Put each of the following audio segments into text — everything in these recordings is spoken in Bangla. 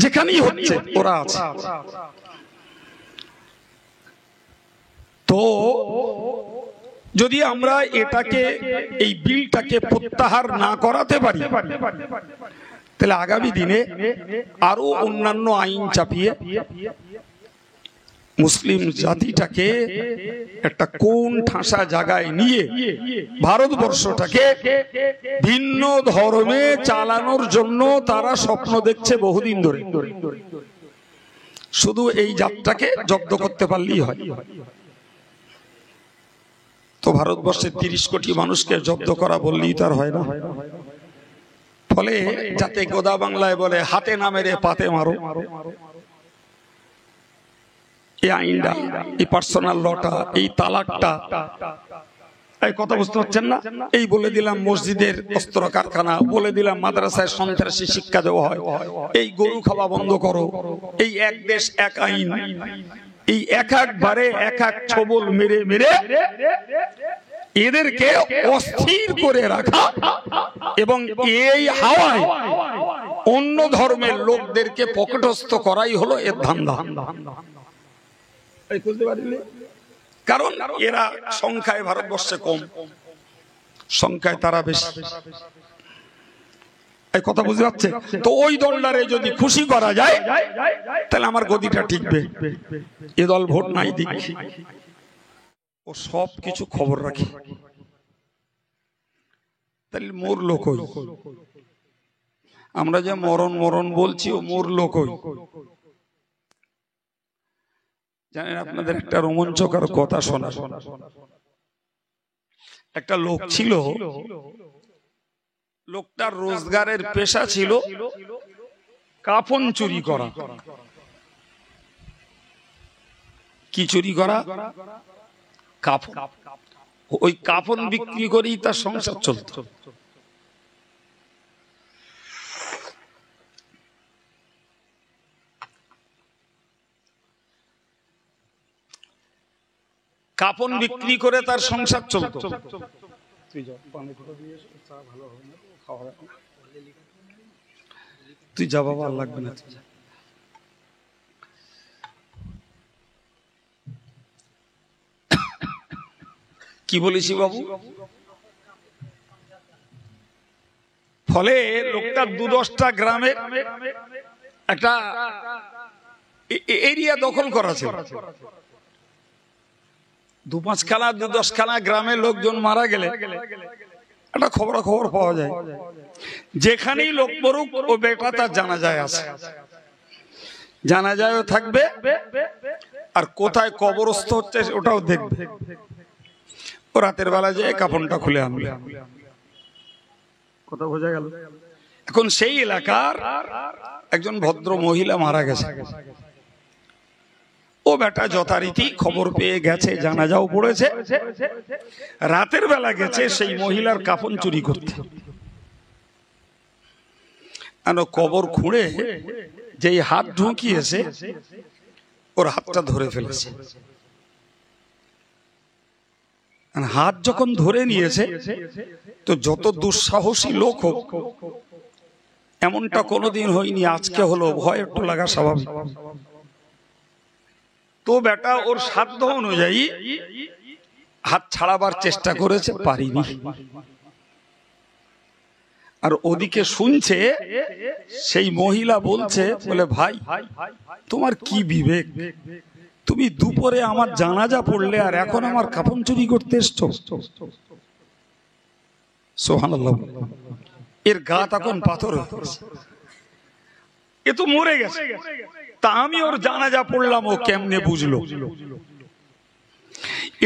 যেখানেই হচ্ছে ওরা আছে। তো যদি আমরা এটাকে, এই বিলটাকে প্রত্যাহার না করাতে পারি, তাহলে আগামী দিনে আরো অন্যান্য আইন চাপিয়ে মুসলিম জাতিটাকে একটা কোন ঠাসা জায়গায় নিয়ে ভারতবর্ষটাকে ভিন্ন ধর্মে চালানোর জন্য তারা স্বপ্ন দেখছে বহুদিন ধরে। শুধু এই জাতটাকে জব্দ করতে পারলেই হয়। তো ভারতবর্ষের 30 কোটি মানুষকে জব্দ করা বললেই তার হয় না। ফলে যাতে গোদা বাংলায় বলে হাতে না মেরে পাতে মারো, এই আইনটা, এই পার্সোনাল লটা, এই তালাকটা, এই কথা বুঝতে পারছেন না? এই বলে দিলাম মসজিদের অস্ত্র কারখানা, বলে দিলাম মাদ্রাসায় সন্ত্রাসী শিক্ষা দেওয়া হয়, এই গরু খাওয়া বন্ধ করো, এই এক দেশ এক আইন, এই একবারে এক ছবল মেরে মেরে এদেরকে অস্থির করে রাখা এবং এই হাওয়ায় অন্য ধর্মের লোকদেরকে পকেটস্থ করাই হলো এর ধান্দা। কারণ এরা সংখ্যায় ভারতবর্ষে কম, সংখ্যায় তারা বেশি। এই কথা বুঝতে পারছে? তো ওই দলটারে যদি খুশি করা যায় তাহলে আমার গদিটা টিকবে। এ দল ভোট নাই দিক, ও সব কিছু খবর রাখে। তাহলে মোর লোকই, আমরা যে মরণ মরণ বলছি, ও মোর লোকই। জানেন, আপনাদের একটা রোমাঞ্চকর কথা শোনা। একটা লোক ছিল, লোকটার রোজগারের পেশা ছিল কাফন চুরি করা। কি চুরি করা? কাফন। ওই কাফন বিক্রি করেই তার সংসার চলত। কাফন বিক্রি করে তার সংসার চলত। তুই যা বাবা, আর লাগবে না। কি বলেছি বাবু? ফলে লোকটা 2-10টা গ্রামের একটা এরিয়া দখল করা ছিল। 2-5খানা 2-10খানা গ্রামের লোকজন মারা গেলে একটা খবর পাওয়া যায়, যেখানেই লোক মরুক ও বেটা তার জানাজায় আছে, জানাজায়ও থাকবে, আর কোথায় কবরস্থ হচ্ছে ওটাও দেখবে। ও রাতের বেলা যে কাফনটা খুলে আনবে। কথা বোঝা গেল? এখন সেই এলাকার একজন ভদ্র মহিলা মারা গেছে। ও বেটা যথারীতি খবর পেয়ে গেছে, জানাজাও পড়েছে, রাতের বেলা গেছে সেই মহিলার কাফন চুরি করতে। কবর খুঁড়ে যেই হাত ঢুকিয়েছে, ওর হাতটা ধরে ফেলেছে। হাত যখন ধরে নিয়েছে, তো যত দুঃসাহসী লোক হোক, এমনটা কোনোদিন হয়নি, আজকে হলো, ভয় একটু লাগা স্বাভাবিক। তো বেটা ওর সাধ্য অনুযায়ী হাত ছাড়াবার চেষ্টা করেছে, পারিনি। আর ওদিকে শুনছে সেই মহিলা বলছে, বলে ভাই তোমার কি বিবেক, তুমি দুপুরে আমার জানাজা পড়লে আর এখন আমার কাফন চুরি করতে এসছো। সুবহানাল্লাহ। এর গা তখন পাথর হয়ে গেছে, এ তো মরে গেছে, তা আমি ওর জানাজা পড়লাম, ও কেমনে বুঝলো?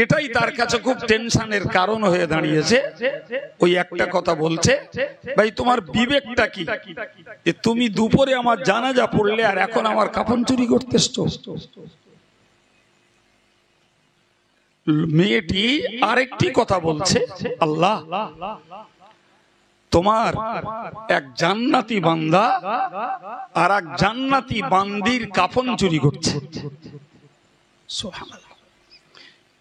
এটাই তার কাছে খুব টেনশনের কারণ হয়ে দাঁড়িয়েছে। ওই একটা কথা বলছে, ভাই তোমার বিবেকটা কি, তুমি দুপুরে আমার জানাজা পড়লে আর এখন আমার কাফন চুরি করতে এসছো। মেয়েটি আরেকটি কথা বলছে, আল্লাহ তোমার এক জান্নাতি বান্দা আর এক জান্নাতি বান্দির কাফন চুরি করছে। সুবহানাল্লাহ।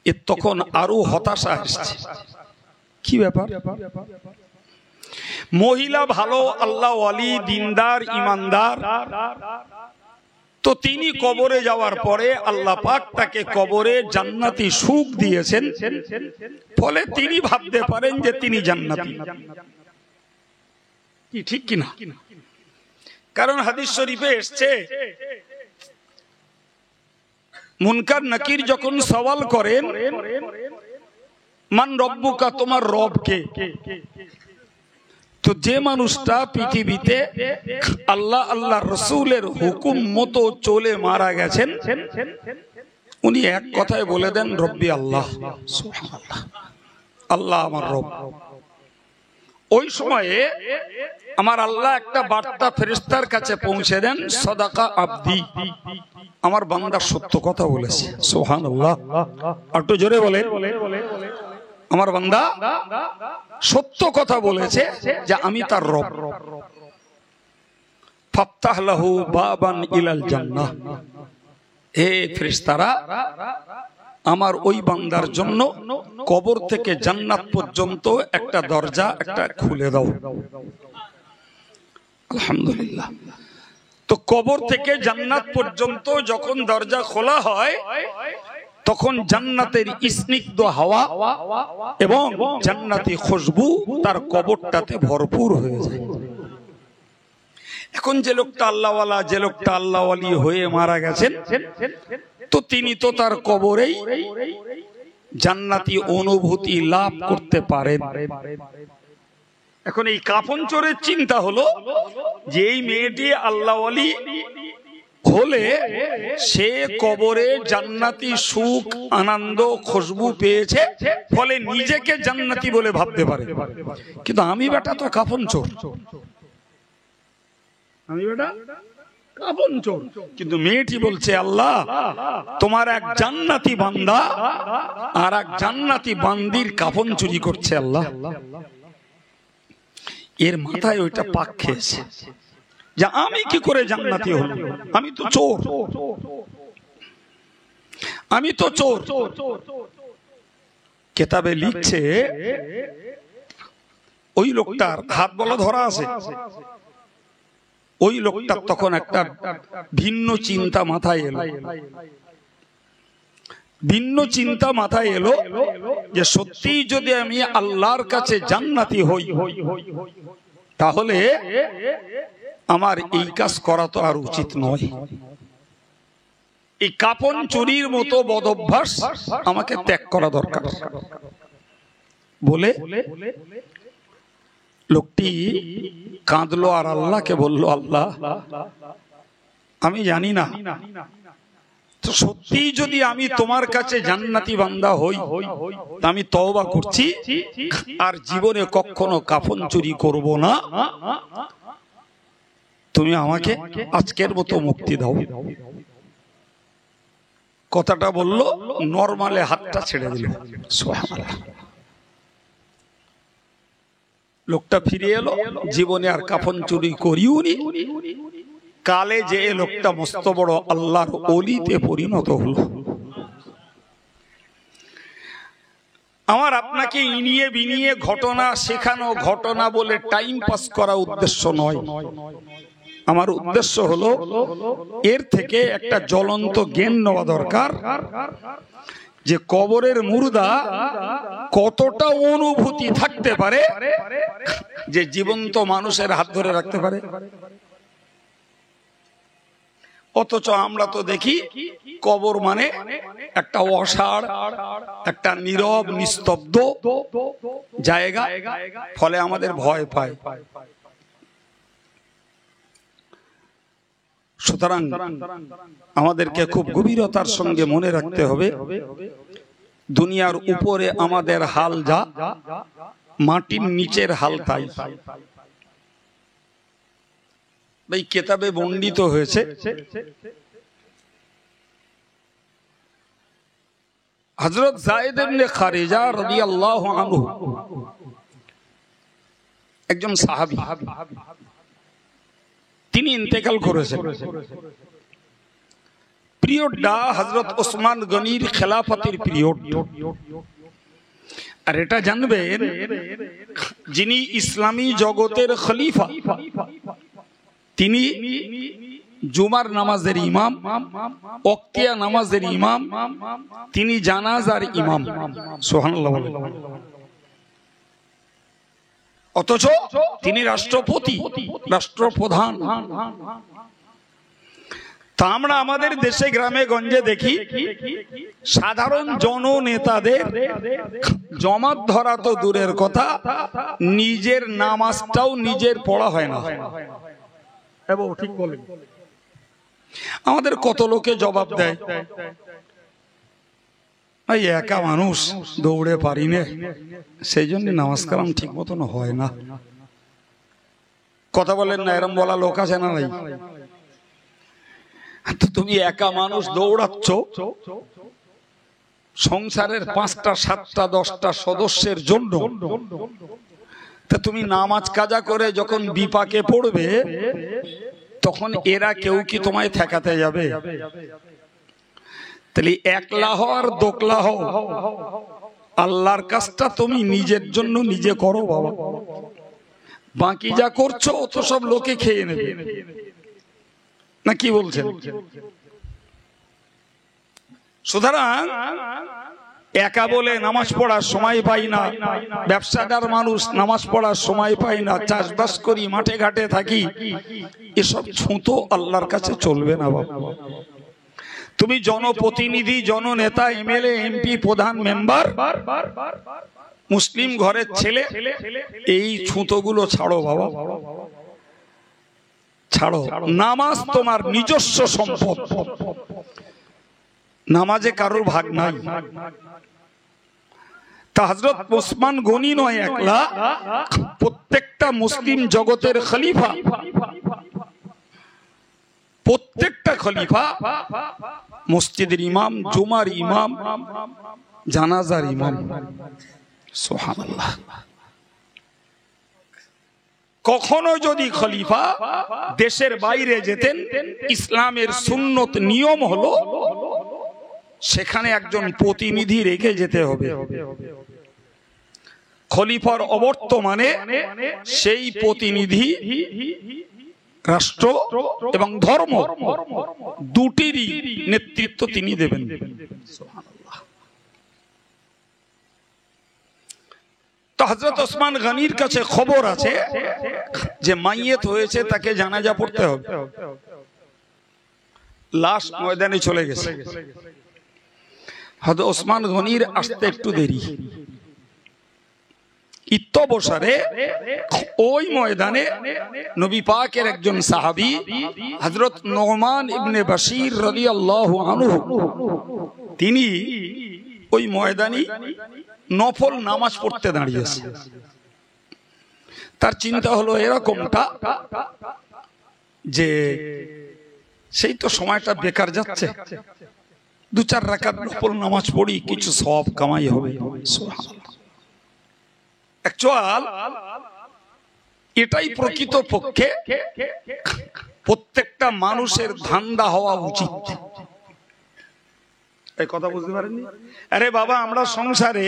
এর তখন আরো হতাশা আসছে, কি ব্যাপার? মহিলা ভালো, আল্লাহ ওয়ালি, দিনদার, ইমানদার, তো তিনি কবরে যাওয়ার পরে আল্লাহ পাক তাকে কবরে জান্নাতি সুখ দিয়েছেন, ফলে তিনি ভাবতে পারেন যে তিনি জান্নাতি। কি ঠিক কিনা? কারণ হাদিস শরীফে এসছে, মুনকার নাকির যখন সওয়াল করেন মান রব্বুকা, তোমার রব কে, তো যে মানুষটা পৃথিবীতে আল্লাহ আল্লাহ রসুলের হুকুম মতো চলে মারা গেছেন, উনি এক কথায় বলে দেন রব্বি আল্লাহ, সুবহানাল্লাহ, আল্লাহ আমার রব। ওই সময়ে আমার আল্লাহ একটা বার্তা ফেরেশতার কাছে পৌঁছে দেন, সাদাকা আবদি, আমার বান্দা সত্য কথা বলেছে। সুবহানাল্লাহ, একটু জোরে বলেন, আমার বান্দা সত্য কথা বলেছে যে আমি তার রব। ফাফতাহ লাহু বাবান ইলাল জান্নাহ, হে ফেরেশতারা, আমার ওই বান্দার জন্য কবর থেকে জান্নাত পর্যন্ত একটা দরজা একটা খুলে দাও। আলহামদুলিল্লাহ। তো কবর থেকে জান্নাত পর্যন্ত যখন দরজা খোলা হয়, তখন জান্নাতের স্নিগ্ধ হাওয়া এবং জান্নাতি খুশবু তার কবরটাতে ভরপুর হয়ে যায়। এখন যে লোকটা আল্লাহওয়ালা, যে লোকটা আল্লাহওয়ালি হয়ে মারা গেছেন, তো তিনি তো তার কবরেই জান্নাতি অনুভূতি লাভ করতে পারেন। এখন এই কাফন চোরের চিন্তা হলো যে এই মেয়েটি আল্লাহওয়ালি হলে সে কবরে জান্নাতি সুখ, আনন্দ, খুশবু পেয়েছে, ফলে নিজেকে জান্নাতি বলে ভাবতে পারে। কিন্তু আমি বেটা তো কাফন চোর, আমি বেটা কাফন চোর। কিন্তু মেয়েটি বলছে আল্লাহ, তোমার এক জান্নাতি বান্দা আর এক জান্নাতি বান্দির কাফন চুরি করছে আল্লাহ। এর মাথায় ওইটা পাক খেয়েছে যে আমি কি করে জান্নাতি হলাম, আমি তো চোর, আমি তো চোর। কেতাবে লিখছে ওই লোকটার হাত বলা ধরা আছে, ওই লোকটার তখন একটা ভিন্ন চিন্তা মাথায় এলো, ভিন্ন চিন্তা মাথায় এলো যে সত্যি যদি আমি আল্লাহর কাছে জান্নাতি হই, তাহলে আমার এই কাজ করা তো আর উচিত নয়। এই কাপন চুরির মতো বদ অভ্যাস আমাকে ত্যাগ করা দরকার বলে লোকটি কাঁদলো আর আল্লাহকে বলল, আল্লাহ আমি জানি না, তো সত্যি যদি আমি তোমার কাছে জান্নাতি বান্দা হই, আমি তওবা করছি আর জীবনে কখনো কাফন চুরি করব না, তুমি আমাকে আজকের মতো মুক্তি দাও। কথাটা বললো, নরমালে হাতটা ছেড়ে দিল। সুবহানাল্লাহ। লোকটা ফিরে এলো, জীবনে আর কাফন চুরি করিওনি। কালে যে লোকটা মস্ত বড় আল্লাহর ওলিতে পরিণত হলো। আমার আপনাকে ইনিয়ে বিনিয়ে ঘটনা শেখানো, ঘটনা বলে টাইম পাস করা উদ্দেশ্য নয়। আমার উদ্দেশ্য হলো এর থেকে একটা জ্বলন্ত জ্ঞান নেওয়া দরকার যে কবরের মুর্দা কতটা অনুভূতি থাকতে পারে যে জীবন্ত মানুষের হাত ধরে রাখতে পারে। অথচ আমরা তো দেখি কবর মানে একটা অসাড়, একটা নীরব নিস্তব্ধ জায়গা, ফলে আমাদের ভয় পায়। সুতরাং আমাদেরকে খুব গভীরতার সঙ্গে মনে রাখতে হবে, দুনিয়ার উপরে আমাদের হাল যা, মাটির নিচের হাল তাই। এই কিতাবে বর্ণিত হয়েছে, হযরত যায়েদ ইবনে খারিজা রাদিয়াল্লাহু আনহু একজন সাহাবী, তিনি ইন্তেকাল করেছেন। পিরিয়ডটা হযরত ওসমান গনির খেলাফতের পিরিয়ড। আর এটা জানবেন, যিনি ইসলামী জগতের খলিফা তিনি জুমার নামাজের ইমাম, ওয়াক্তিয়া নামাজের ইমাম, তিনি জানাজার ইমাম। সুবহানাল্লাহ। অথচ তিনি রাষ্ট্রপতি, রাষ্ট্রপ্রধান। তা আমরা আমাদের দেশে গ্রামে গঞ্জে দেখি সাধারণ জননেতাদের জমাত ধরা তো দূরের কথা, নিজের নামাজটাও নিজের পড়া হয় না। ঠিক বলেন। আমাদের কত লোকে জবাব দেয়, একা মানুষ দৌড়ে পারি না, সেই জন্য নামাজ কালাম ঠিক মতন হয় না। কথা বলেন না, এরম বলা লোক আছে না নাই? তো তুমি একা মানুষ দৌড়াচ্ছ, সংসারের 5টা 7টা 10টা সদস্যের জন্য, তা তুমি নামাজ কাজা করে যখন বিপাকে পড়বে তখন এরা কেউ কি তোমায় ঠেকাতে যাবে? তাহলে একলা হও আর দোকলা হও, আল্লাহর কাজটা তুমি নিজের জন্য নিজে করো বাবা। বাকি যা করছো তো সব লোকে খেয়ে নেবে, না কি বলছেন? সুতরাং একা বলে নামাজ পড়ার সময় পাই না, ব্যবসাদার মানুষ নামাজ পড়ার সময় পাই না, চাষবাস করি, মাঠে ঘাটে থাকি, এসব ছুতো আল্লাহর কাছে চলবে না বাবা। তুমি জনপ্রতিনিধি, জননেতা, এমএলএ, এমপি, প্রধান, মেম্বার, মুসলিম ঘরের ছেলে, এই ছুতোগুলো ছাড়ো বাবা, ছাড়ো। নামাজ তোমার নিজস্ব সম্পদ, নামাজে কারোর ভাগ নাই। তা হযরত ওসমান গনি নয় একলা, প্রত্যেকটা মুসলিম জগতের খলিফা, প্রত্যেকটা খলিফা মসজিদের ইমাম, জুমার ইমাম, জানাজার ইমাম। সুবহানাল্লাহ। কখনো যদি খলিফা দেশের বাইরে যেতেন, ইসলামের সুন্নত নিয়ম হলো সেখানে একজন প্রতিনিধি রেখে যেতে হবে। খলিফার অবর্তমানে সেই প্রতিনিধি রাষ্ট্র এবং ধর্ম দুটিরই নেতৃত্ব তিনি দেবেন। তো হযরত ওসমান গনির কাছে খবর আছে যে মাইয়েত হয়েছে, তাকে জানাজা পড়তে হবে। লাশ ময়দানে চলে গেছে, হযরত ওসমান গনির আসতে একটু দেরি। ইত্যবসরে ওই ময়দানে নবী পাকের একজন সাহাবী হযরত নোমান ইবনে বাশির রাদিয়াল্লাহু আনহু, তিনি ওই ময়দানে নফল নামাজ পড়তে দাঁড়িয়েছে। তার চিন্তা হলো এরকমটা যে সেই তো সময়টা বেকার যাচ্ছে, 2-4 রাকাত নফল নামাজ পড়ি, কিছু সওয়াব কামাই হবে। সুবহানাল্লাহ। অ্যাকচুয়াল এটাই প্রকৃত পক্ষে প্রত্যেকটা মানুষের ধান্দা হওয়া উচিত। এই কথা বুঝতে পারেননি? আরে বাবা, আমরা সংসারে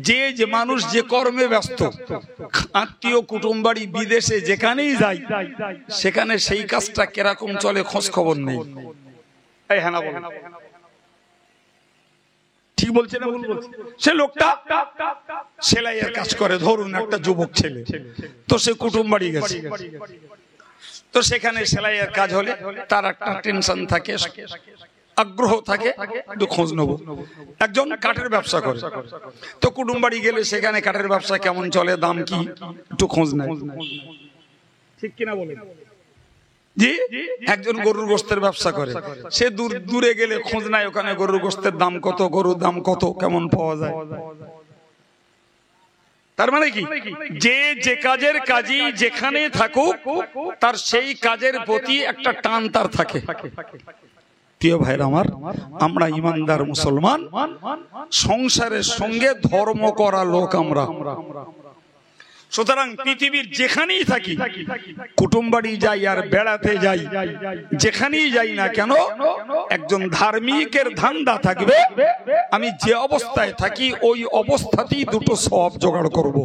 যে মানুষ যে কর্মে ব্যস্ত, আত্মীয় কুটুম্ব বাড়ি বিদেশে যেখানেই যাই, সেখানে সেই কাজটা কিরকম চলে খোঁজ খবর নেই। এই হ্যাঁ না বলেন, ঠিক বলছে না ভুল বলছে? সে লোকটা সেলাইয়ের কাজ করে, ধরুন একটা যুবক ছেলে, তো সে কুটুম্ব বাড়ি গেছে, তো সেখানে সেলাইয়ের কাজ হলে তার একটা টেনশন থাকে, আগ্রহ থাকে, একটু খোঁজ নেবো। একজন কাঠের ব্যবসা করে, তো কুটুম্ব বাড়ি গেলে সেখানে কাঠের ব্যবসা কেমন চলে, দাম কি, একটু খোঁজ নেয়, ঠিক কিনা বলে? জি। একজন গরুর গোশতের ব্যবসা করে, সে দূরে গেলে খোঁজ নাই ওখানে গরুর গোশতের দাম কত, গরুর দাম কত, কেমন পাওয়া যায়। তার মানে কি, যে কাজের কাজী যেখানে থাকুক, তার সেই কাজের প্রতি একটা টান তার থাকে। প্রিয় ভাইরা আমার, আমরা ইমানদার মুসলমান, সংসারের সঙ্গে ধর্ম করা লোক। আমরা সুতরাং পৃথিবীর যেখানেই থাকি, কুটুমবাড়ি যাই আর বেড়াতে যাই, যেখানেই যাই না কেন, একজন ধার্মিকের ধান্দা থাকবে আমি যে অবস্থায় থাকি ওই অবস্থাতেই দুটো সওয়াব জোগাড় করব।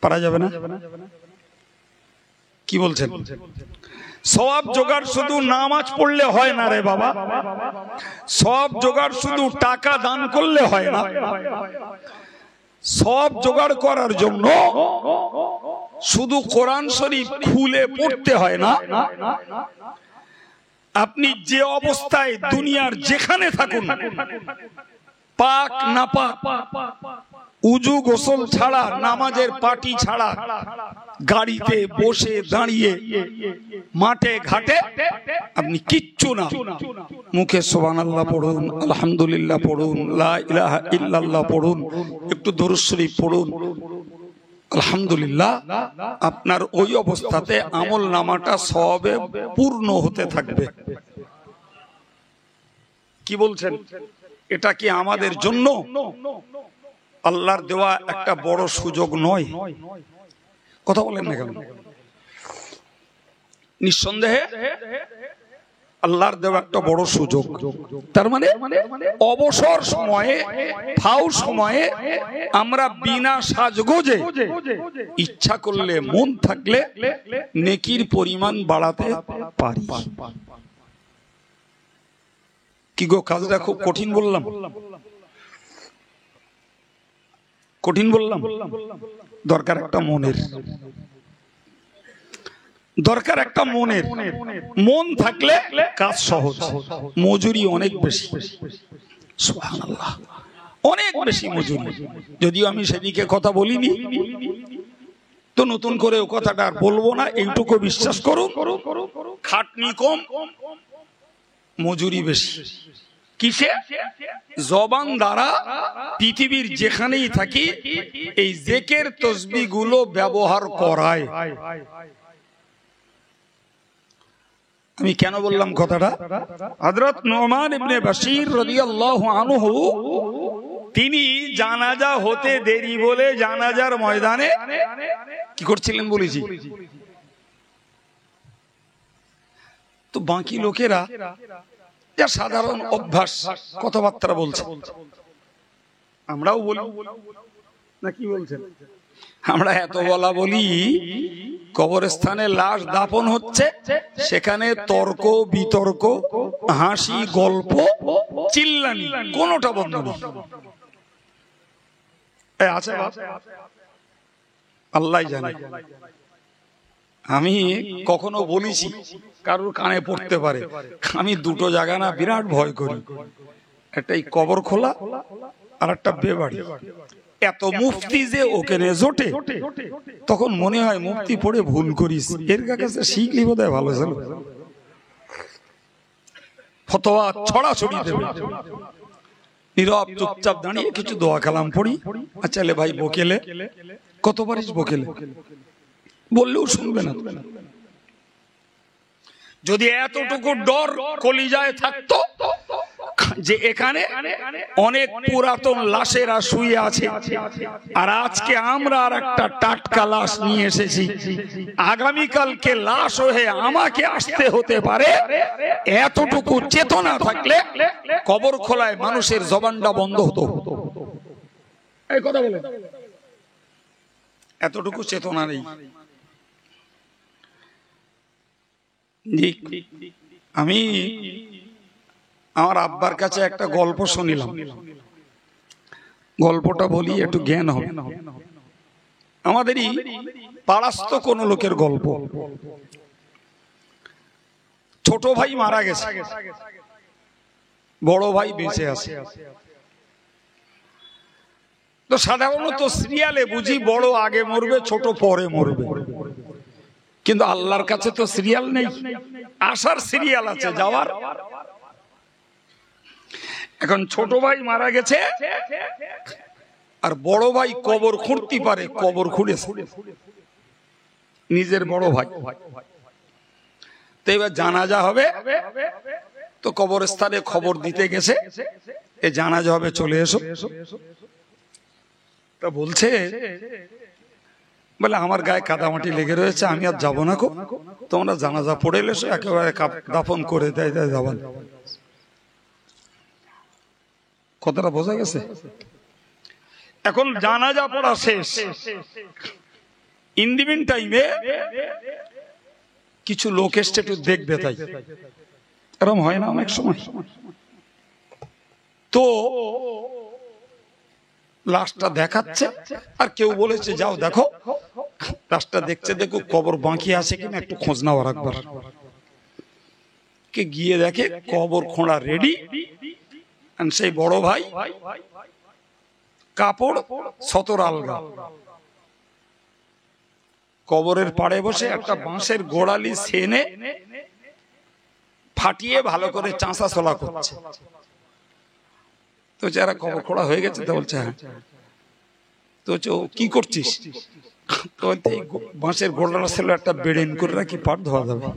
পারা যাবে না? কি বলছেন? সওয়াব জোগাড় শুধু নামাজ পড়লে হয় না রে বাবা, সওয়াব জোগাড় শুধু টাকা দান করলে হয় না। সওয়াব জোগাড় করার জন্য শুধু কোরআন শরীফ খুলে পড়তে হয় না। আপনি যে অবস্থায় দুনিয়ার যেখানে থাকুন, পাক না পাক, উজু গোসল ছাড়া, নামাজের পাটি ছাড়া, গাড়িতে বসে দাঁড়িয়ে, মাঠে ঘাটে, আপনি কিচ্ছু না, মুখে সুবহানাল্লাহ পড়ুন, আলহামদুলিল্লাহ পড়ুন, লা ইলাহা ইল্লাল্লাহ পড়ুন, একটু দরুদ শরীফ পড়ুন, আলহামদুলিল্লাহ, আপনার ওই অবস্থাতে আমল নামাটা সওয়াবে পূর্ণ হতে থাকবে। কি বলছেন? এটা কি আমাদের জন্য আল্লাহর দেওয়া একটা বড় সুযোগ নয়? কথা বলেন না কেন? নিঃসন্দেহে আল্লাহর দেওয়া একটা বড় সুযোগ। তার মানে অবসর সময়ে, ফাউ সময়ে আমরা বিনা সাজগোজে ইচ্ছা করলে, মন থাকলে নেকির পরিমাণ বাড়াতে পারি। কি গো, কাজটা খুব কঠিন বললাম? কঠিন বললাম? দরকার একটা মনের, দরকার একটা মনের। মন থাকলে কাজ সহজ, মজুরি অনেক বেশি। সুবহানাল্লাহ, অনেক বেশি মজুরি। যদিও আমি সেদিকে কথা বলিনি, তো নতুন করে ও কথাটা আর বলবো না। এইটুকু বিশ্বাস করুন, খাটনি কম, মজুরি বেশি। কিসে? জবান দ্বারা পৃথিবীর যেখানেই থাকি এই জিকির তাসবিহ গুলো ব্যবহার করায়। আমি কেন বললাম কথাটা? হযরত নুমান ইবনে বাশীর রাদিয়াল্লাহু আনহু, তিনি জানাজা হতে দেরি বলে জানাজার ময়দানে কি করছিলেন বলেছি। তো বাকি লোকেরা যা সাধারণ অভ্যাস, কথাবার্তা বলছে, আমরাও বলি না? কি বলছেন? আমরা এত বলা বলি, কবরস্থানে লাশ দাফন হচ্ছে, সেখানে তর্ক বিতর্ক, হাসি গল্প, চিল্লানি, কোনটা বন্ধ নেই। আছে, আল্লাহ জানে। আমি কখনো বলেছি, কারোর কানে পড়তে পারে, আমি দুটো জায়গা না বিরাট ভয় করি। একটা এই কবর খোলা, আর একটা বেবাড়ি। এত মুফতি যে ওখানে জোটে, তখন মনে হয় মুফতি পড়ে ভুল করিস, এর কাছে শিখলি বোধহয় ভালো ছিল। ফতোয়া ছড়াছড়ি দেবে। নীরব চুপচাপ দাঁড়িয়ে কিছু দোয়া কালাম পড়ি। আচ্ছা লে ভাই, বকেলে কত পারিস? বকেলে বললেও শুনবে না। যদি এতটুকু ডর কলিজায় থাকতো যে এখানে অনেক পুরাতন লাশেরা শুয়ে আছে, আর আজকে আমরা আর একটা টাটকা লাশ নিয়ে এসেছি, আগামীকালকে লাশ হয়ে আমাকে আসতে হতে পারে, এতটুকু চেতনা থাকলে কবর খোলায় মানুষের জবানটা বন্ধ হতো। এই কথা বলে, এতটুকু চেতনা নেই। আমি আমার আব্বার কাছে একটা গল্প শুনিলাম, গল্পটা বলি, একটু জ্ঞান হবে। আমাদেরই পাড়াস্ত কোন লোকের গল্প। ছোট ভাই মারা গেছে, বড় ভাই বেঁচে আছে। তো সাধারণত সিরিয়ালে বুঝি বড় আগে মরবে, ছোট পরে মরবে। কিন্তু আল্লাহর কাছে তো সিরিয়াল নেই, আসার সিরিয়াল আছে, যাওয়ার। এখন ছোট ভাই মারা গেছে, আর বড় ভাই কবর খুঁড়তে পারে, কবর খুঁড়েছে নিজের বড় ভাই। তো এবার জানাজা হবে, তো কবরস্থানে খবর দিতে গেছে, এ জানাজা হবে, চলে এসো। তা বলছে বলে আমার গায়ে কাদামাটি লেগে রয়েছে, আমি আর যাবো না, তোমরা জানাজা পড়ে এসো, একেবারে দাফন করে দেয় যাবেন। কথাটা বোঝা গেছে? এখন জানাজা পড়া শেষ, ইন দি মিন টাইমে কিছু লোক এসে একটু দেখবে, তাই এরকম হয় না অনেক সময়? তো লাশটা দেখাচ্ছে, আর কেউ বলেছে যাও দেখো, লাশটা দেখছে, দেখো কবর বাকি আছে কিনা একটু খোঁজ নাও একবার। কে গিয়ে দেখে কবর খোঁড়া রেডি, সেই বড় ভাই কাপড় সতর আলগা কবরের পাড়ে বসে একটা বাঁশের গোড়ালি সেনে ফাটিয়ে ভালো করে চাঁচা চলা করছে। তো যারা কবর খোঁড়া হয়ে গেছে, তো বলছে হ্যাঁ। তো কি করছিস? তো বাঁশের গোড়ালা ছিল একটা বেড়েন করে রাখি, পাট ধোয়া যাবে।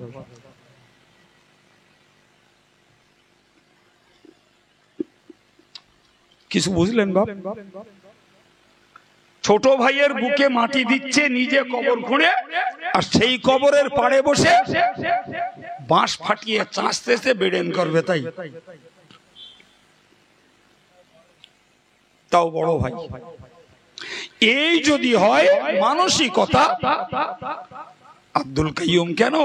কিছু বুঝলেন বাপ? ছোট ভাইয়ের বুকে মাটি দিচ্ছে, নিজে কবর খুঁড়ে, আর সেই কবরের পাড়ে বসে বাঁশ ফাটিয়ে চাঁচতেছে, বেড়েন করবে, তাই তাও বড় ভাই। এই যদি হয় মানসিকতা, আব্দুল কাইয়ুম কেন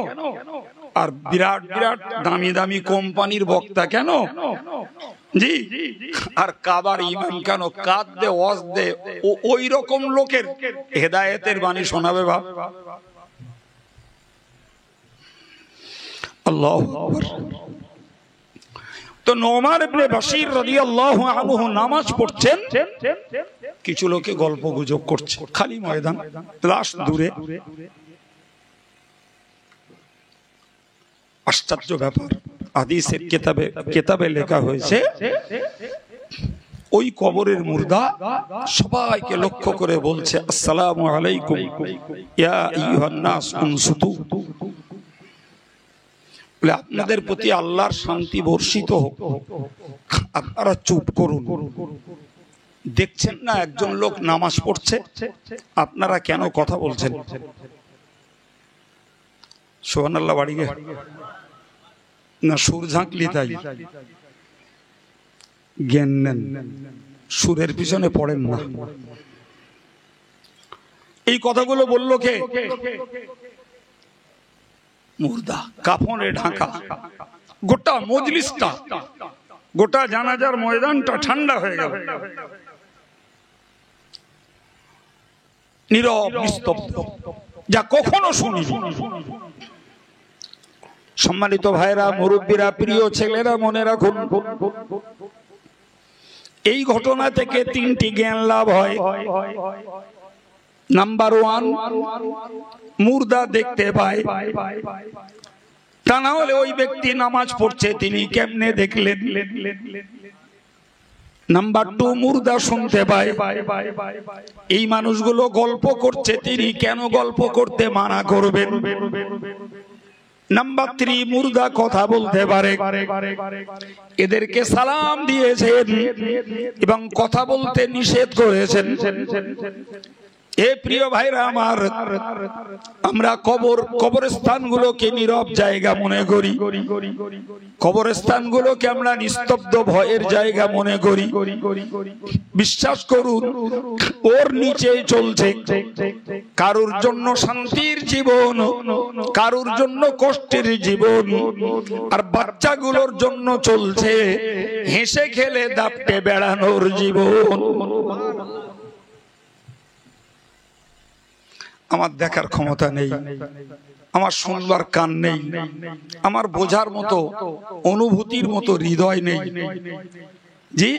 আর বিরাট বিরাট দামি দামি কোম্পানির বক্তা কেন, জি, আর কাবার ইমাম কেন কাদ দে ওয়াজ দে, ওই রকম লোকের হেদায়েতের বাণী শোনাবে বাপ? আল্লাহু আকবার। তো নোমান ইবনে বাশির রাদিয়াল্লাহু আনহু নামাজ পড়ছেন, কিছু লোকে গল্প গুজব করছে, খালি ময়দান, লাশ দূরে। আশ্চর্য ব্যাপার, হাদিসের কিতাবে লেখা হয়েছে, ওই কবরের মুর্দা সবাইকে লক্ষ্য করে বলছে, আসসালামু আলাইকুম ইয়া আইয়ুহান নাস উনসুতু, বলে আপনাদের প্রতি আল্লাহর শান্তি বর্ষিত হোক, আপনারা চুপ করুন। দেখছেন না একজন লোক নামাজ পড়ছে, আপনারা কেন কথা বলছেন? সুবহানাল্লাহ বাড়ি গে না, সুর ঝাঁকলি তাই জ্ঞান নেন, সুরের পিছনে পড়েন না। এই কথাগুলো বললো কে? মুর্দা, কাফনে ঢাকা। গোটা মজলিসটা, গোটা জানাজার ময়দানটা ঠান্ডা হয়ে গেল, নীরব নিস্তব্ধ, যা কখনো শুনি। সম্মানিত ভাইরা, মুরব্বীরা, প্রিয় ছেলেরা, মনে রাখুন, এই ঘটনা থেকে তিনটি জ্ঞান লাভ হয়। নাম্বার ওয়ান, মুর্দা দেখতে পায়, তা না হলে ওই ব্যক্তি নামাজ পড়ছে, তিনি কেমনে দেখলেন? নাম্বার টু, মুর্দা শুনতে পায়, এই মানুষগুলো গল্প করছে, তিনি কেন গল্প করতে মানা করবেন? নাম্বার থ্রি, মুর্দা কথা বলতে পারে, এদেরকে সালাম দিয়েছেন এবং কথা বলতে নিষেধ করেছেন। এ প্রিয় ভাইরা আমার, আমরা কবরস্থানগুলোকে নীরব জায়গা মনে করি, কবরস্থানগুলোকে আমরা নিস্তব্ধ ভয়ের জায়গা মনে করি। বিশ্বাস করুন, ওর নিচে চলছে কারুর জন্য শান্তির জীবন, কারুর জন্য কষ্টের জীবন, আর বাচ্চাগুলোর জন্য চলছে হেসে খেলে দাপটে বেড়ানোর জীবন। আমার দেখার ক্ষমতা নেই, আমার শুনবার কান নেই, আমার বোঝার মতো অনুভূতির মতো হৃদয় নেই, জি,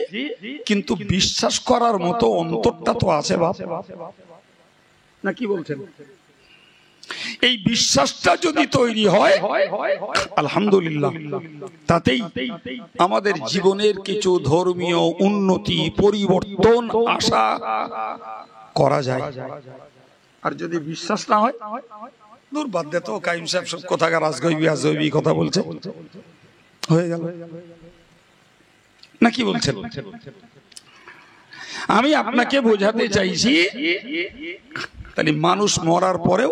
কিন্তু বিশ্বাস করার মতো অন্তরটা তো আছে বাপ, না কি বলছেন? এই বিশ্বাসটা যদি তৈরি হয়, আলহামদুলিল্লাহ, তাতেই আমাদের জীবনের কিছু ধর্মীয় উন্নতি, পরিবর্তন আশা করা যায়। আর যদি বিশ্বাস না হয়, দূর বাদ দে তো, কাইম সাহেব সব কথাকার আজগবি আজগবি কথা বলছে, হয়ে গেল, না কি বলছেন? আমি আপনাকে বোঝাতে চাইছি তাহলে মানুষ মরার পরেও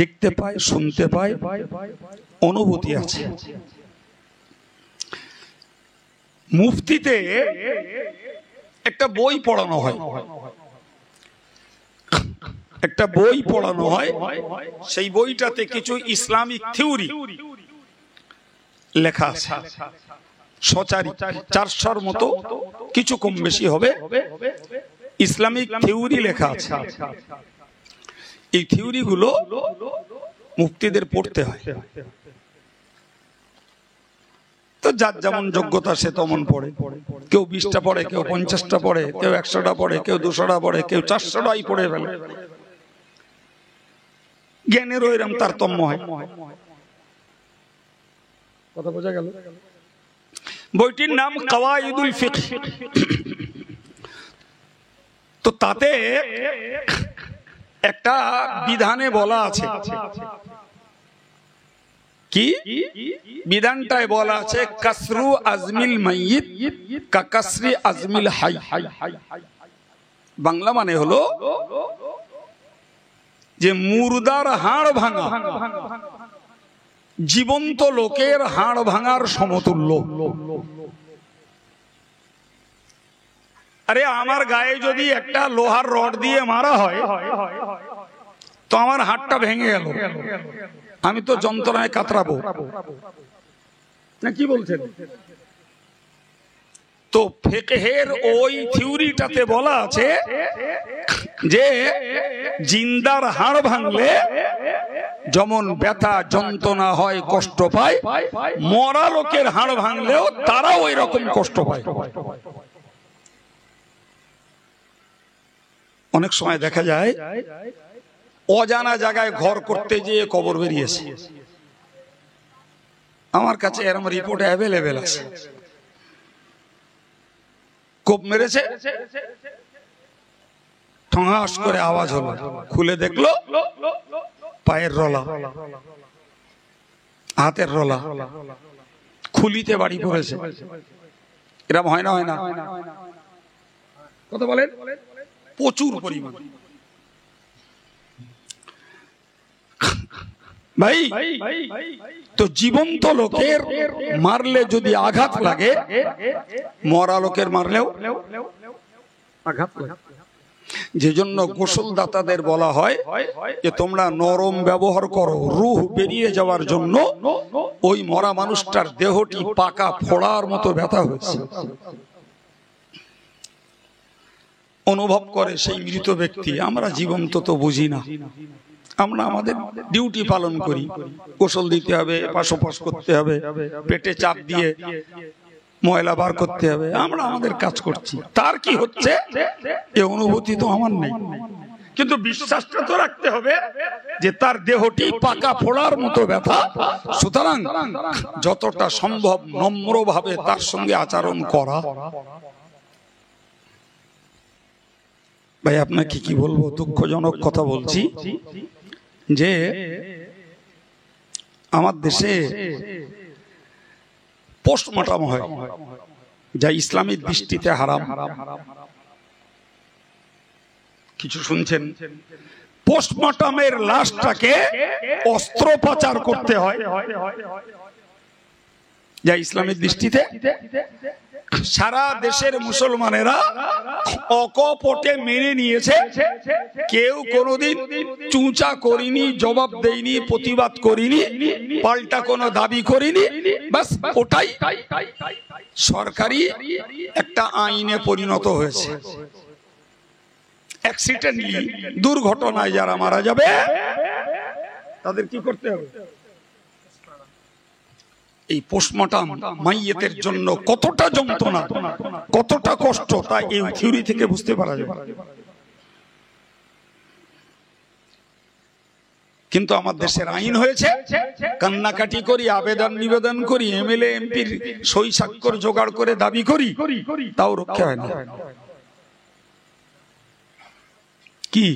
দেখতে পায়, শুনতে পায়, অনুভূতি আছে। মুফতিতে একটা বই পড়ানো হয়, একটা বই পড়ানো হয়, সেই বইটাতে কিছু ইসলামিক থিওরি লেখা আছে, সচারি 400-র মতো, কিছু কম বেশি হবে, ইসলামিক থিওরি লেখা আছে। এই থিওরি গুলো মুফতিদের পড়তে হয়। তো যার যেমন যোগ্যতা সে তেমন পড়ে, কেউ 20টা পড়ে, কেউ 50টা পড়ে, কেউ 100টা পড়ে, কেউ 200টা পড়ে, কেউ 400টাই পড়ে ফেলে। জ্ঞানেরও এরকম তারতম্য হয়। কথা বোঝা গেল? বইটির নাম কাওয়াইদুল ফিকহ। তো তাতে একটা বিধানে বলা আছে, কি বিধানটায় বলা আছে, কাসরু আজমিল মাইয়িত কা কাসরি আজমিল হাই। বাংলা মানে হলো যে মুর্দার হাড় ভাঙা জীবন্ত লোকের হাড় ভাঙার সমতুল্য। আরে আমার গায়ে যদি একটা লোহার রড দিয়ে মারা হয় তো আমার হাড়টা ভেঙে গেল, আমি তো যন্ত্রণায় কাতরাবো না, কি বলছেন? তো ফিকহের ওই থিওরিটাতে বলা আছে যে জিন্দার হাড় ভাঙলে যেমন ব্যথা যন্ত্রণা হয়, কষ্ট পায়, মরা লোকের হাড় ভাঙলেও তারা ওই রকম কষ্ট পায়। অনেক সময় দেখা যায় অজানা জায়গায় ঘর করতে যেয়ে কবর বেরিয়েছে। আমার কাছে এরকম রিপোর্ট অ্যাভেলেবেল আছে। কোপ মেরেছে, ঠঙাস করে আওয়াজ হলো, খুলে দেখলো পায়ের রলা, হাতের রলা, খুলিতে বাড়ি পড়েছে। এরকম হয় না? হয় না? কথা বলেন, প্রচুর পরিমাণ। ভাই, তো জীবন্ত লোকের মারলে যদি আঘাত লাগে, মরা লোকের মারলেও আঘাত লাগে। যে জন্য গোসলদাতাদের বলা হয় যে তোমরা নরম ব্যবহার করো, রূহ বেরিয়ে যাওয়ার জন্য। ওই মরা মানুষটার দেহটি পাকা ফোড়ার মতো ব্যথা হয়েছে, অনুভব করে সেই মৃত ব্যক্তি। আমরা জীবন্ত তো বুঝি না, আমরা আমাদের ডিউটি পালন করি, গোসল দিতে হবে, পাশোপাশ করতে হবে, পেটে চাপ দিয়ে ময়লা বার করতে হবে, আমরা আমাদের কাজ করছি। তার কি হচ্ছে এই অনুভূতি তো আমার নেই, কিন্তু বিশ্বাসটা তো রাখতে হবে যে তার দেহটি পাকা ফোড়ার মতো ব্যথা। সুতরাং যতটা সম্ভব নম্রভাবে তার সঙ্গে আচরণ করা। ভাই আপনাকে কি বলবো, দুঃখজনক কথা বলছি যে আমার দেশে পোস্টমর্টম হয়, যা ইসলামিক দৃষ্টিতে হারাম। কিছু শুনছেন? পোস্টমর্টমের লাশটাকে অস্ত্রোপচার করতে হয়, যা ইসলামিক দৃষ্টিতে। সারা দেশের মুসলমানেরা অকপটে মেনে নিয়েছে, কেউ কোনোদিন চুঁচা করিনি, জবাব দেয়নি, প্রতিবাদ করিনি, পাল্টা কোনো দাবি করিনি। বাস ওটাই সরকারি একটা আইনে পরিণত হয়েছে। অ্যাক্সিডেন্টলি, দুর্ঘটনায় যারা মারা যাবে তাদের কি করতে হবে? এই পোস্টমর্টম মাইয়েতের জন্য কতটা যন্ত্রণা, কতটা কষ্ট, তা এই থিওরি থেকে বুঝতে পারা যায়। কিন্তু আমার দেশের আইন হয়েছে, কান্নাকাটি করি, আবেদন নিবেদন করি, এমএলএ এমপির সই স্বাক্ষর জোগাড় করে দাবি করি, তাও রক্ষা হয় না। কি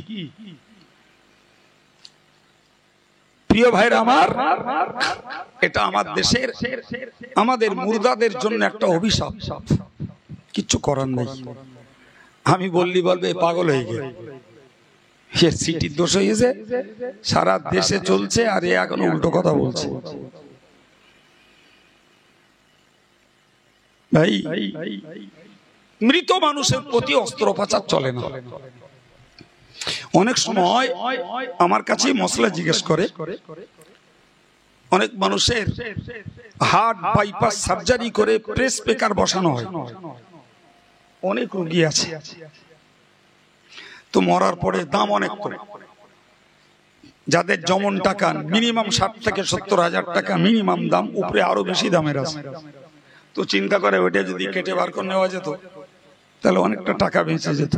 প্রিয় ভাইরা আমার, এটা আমার দেশের, আমাদের মুর্দাদের জন্য একটা অভিশাপ, কিচ্ছু করার নেই। আমি বললি বলবে পাগল হয়ে গেল, এর সিটির দোষ হয়েছে, সারা দেশে চলছে আর এ এখন উল্টো কথা বলছে। ভাই, মৃত মানুষের প্রতি অস্ত্রোপচার চলে না। অনেক সময় আমার কাছে মশলা জিজ্ঞেস করে, অনেক মানুষের হার্ট বাইপাস সার্জারি করে প্রেস পেকার বসানো হয়, অনেক রোগী আছে, তো মরার পরে দাম অনেক করে। যাদের যেমন টাকা, মিনিমাম 60 থেকে 70 হাজার টাকা মিনিমাম দাম, উপরে আরো বেশি দামের আছে। তো চিন্তা করে ওইটা যদি কেটে বার করে নেওয়া যেত তাহলে অনেকটা টাকা বেঁচে যেত।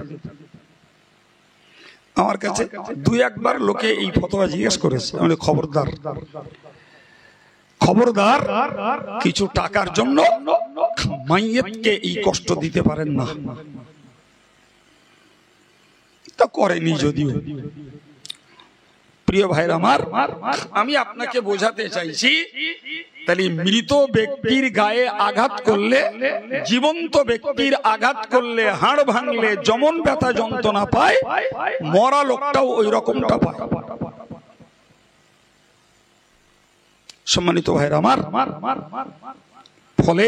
আমার কাছে 2-1 লোকে এই ফতোয়া জিজ্ঞেস করেছে। আমি খবরদার, খবরদার, কিছু টাকার জন্য মাইয়েতকে এই কষ্ট দিতে পারেন না। তা করেনি যদিও। প্রিয় ভাইরা আমার, আমি আপনাকে বোঝাতে চাইছি, তাহলে মৃত ব্যক্তির গায়ে আঘাত করলে, জীবন্ত ব্যক্তির আঘাত করলে, হাড় ভাঙলে যেমন ব্যথা যন্ত্রণা পায়, মরা লোকটাও ওই রকমটা পায়। সম্মানিত ভাইরা আমার, ফলে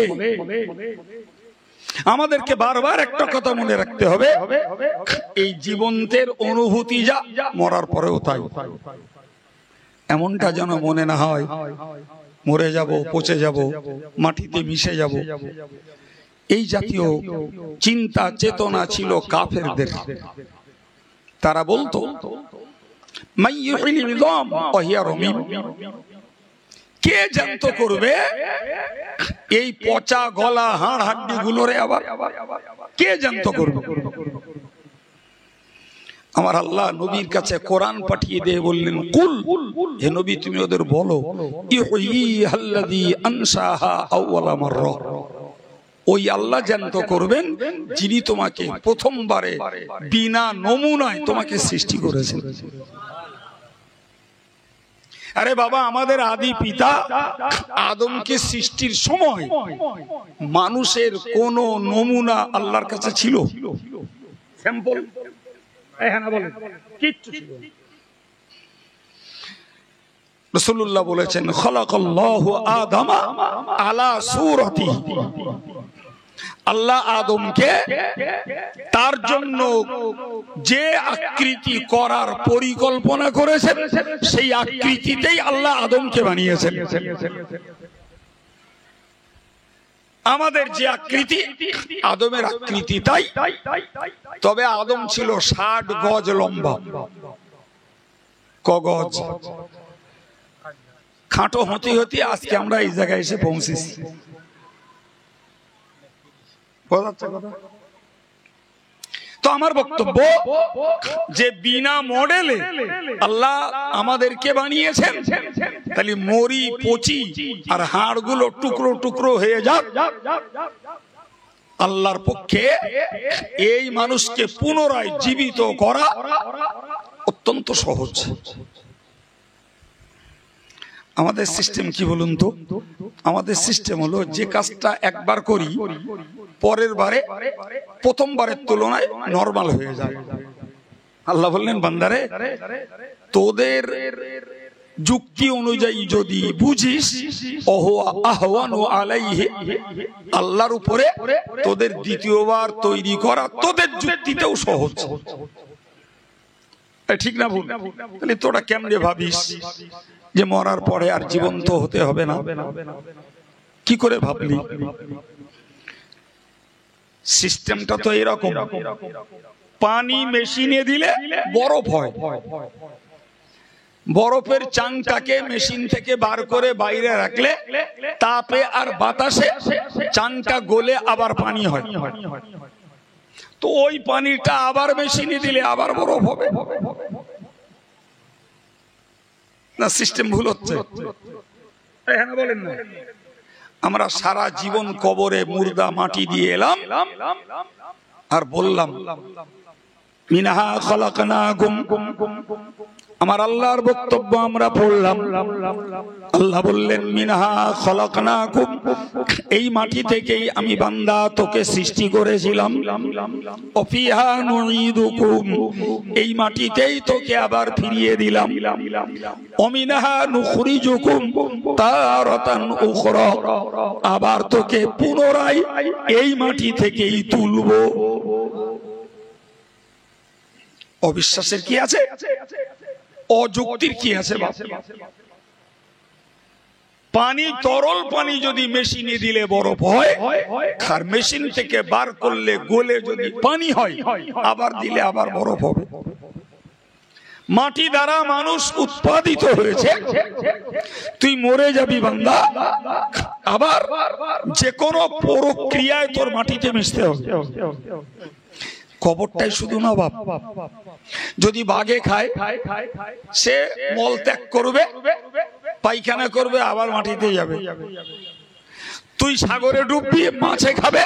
আমাদেরকে বারবার একটা কথা মনে রাখতে হবে, এই জীবন্তের অনুভূতি যা, মরার পরেও তাই। এমনটা যেন মনে না হয় মরে যাব, পচে যাব, মাটিতে মিশে যাব। এই জাতীয় চিন্তা চেতনা ছিল কাফেরদের। তারা বলতো কে জ্যান্ত করবে এই পচা গলা হাড় হাড্ডি গুলোরে, আবার কে জ্যান্ত করবে? আমার আল্লাহ নবীর কাছে কোরআন পাঠিয়ে দিয়ে বললেন, কুল, হে নবী তুমি ওদের বলো, ইহয়িহাল্লাযী আনশাহা আউওয়ালা মাররা, ওই আল্লাহ জ্যান্ত করবেন যিনি তোমাকে প্রথমবারে বিনা নমুনায় তোমাকে সৃষ্টি করেছেন। আরে বাবা, আমাদের আদি পিতা আদমকে সৃষ্টির সময় মানুষের কোন নমুনা আল্লাহর কাছে ছিল? স্যাম্পল কিচ্ছু ছিল না। রাসূলুল্লাহ বলেছেন, খালাকাল্লাহু আদামা আলা সূরাতিহি, আল্লাহ আদমকে তার জন্য যে আকৃতি করার পরিকল্পনা করেছেন সেই আকৃতিতেই আল্লাহ আদমকে বানিয়েছেন। আমাদের যে আকৃতি, আদমের আকৃতি তাই। তবে আদম ছিল 60 গজ লম্বা। ক গজ? খাটো হতে হতে আজকে আমরা এই জায়গায় এসে পৌঁছেছি। তো আমার বক্তব্য যে বিনা মডেলে আল্লাহ আমাদেরকে বানিয়েছেন, তাহলে মরি পচি আর হাড়গুলো টুকরো টুকরো হয়ে যাক, আল্লাহর পক্ষে এই মানুষকে পুনরায় জীবিত করা অত্যন্ত সহজ। আমাদের সিস্টেম কি বলুন তো? আমাদের সিস্টেম হলো, যে কাজটা একবার করি পরের বারে প্রথমবারের তুলনায় নরমাল হয়ে যায়। আল্লাহ বললেন, বান্দারে তোদের যুক্তি অনুযায়ী যদি বুঝিস, আহওয়ানু আলাইহি, আল্লাহর উপরে তোদের দ্বিতীয়বার তৈরি করা তোদের যুক্তিতেও সহজ। ঠিক না ভুল? তাহলে তোরা কেমনে ভাবিস যে মরার পরে আর জীবন্ত হতে হবে না? কি করে ভাবলি? সিস্টেমটা তো এরকম, পানি মেশিনে দিলে বরফ হয়, বরফের চাংটাকে মেশিন থেকে বার করে বাইরে রাখলে তাপে আর বাতাসে চাংটা গলে আবার পানি হয়। তো ওই পানিটা আবার মেশিনে দিলে আবার বরফ হবে না? সিস্টেম ভুল হচ্ছে? হ্যাঁ বলেন না? আমরা সারা জীবন কবরে মুর্দা মাটি দিয়ে এলাম আর বললাম মিনহা খলাকনাকুম। আমার আল্লাহর বক্তব্য আমরা পড়লাম। আল্লাহ বললেন মিনহা খলাকনাকুম, এই মাটি থেকেই আমি বান্দা তোকে সৃষ্টি করেছিলাম। ও ফিহা নুঈদুকুম, এই মাটিতেই তোকে আবার ফিরিয়ে দিলাম। ও মিনহা নুখরিজুকুম তারাতান উখরা, আবার তোকে পুনরায় এই মাটি থেকেই তুলব। অবিশ্বাসের কি আছে? অযুক্তির কি আছে? পানি, তরল পানি যদি মেশিনে দিলে বরফ হয়, আর মেশিন থেকে বার করলে গলে যদি পানি হয়, আবার দিলে আবার বরফ হবে। মাটি দ্বারা মানুষ উৎপাদিত হয়েছে, তুই মরে যাবি বান্দা, আবার যে কোনো প্রক্রিয়ায় তোর মাটিতে মিশতে হবে। কবরটাই শুধু না বাপ, যদি বাঘে খায় সে মল ত্যাগ করবে, পায়খানা করবে, আবার মাটিতে যাবে। তুই সাগরে ডুববি, মাছে খাবে,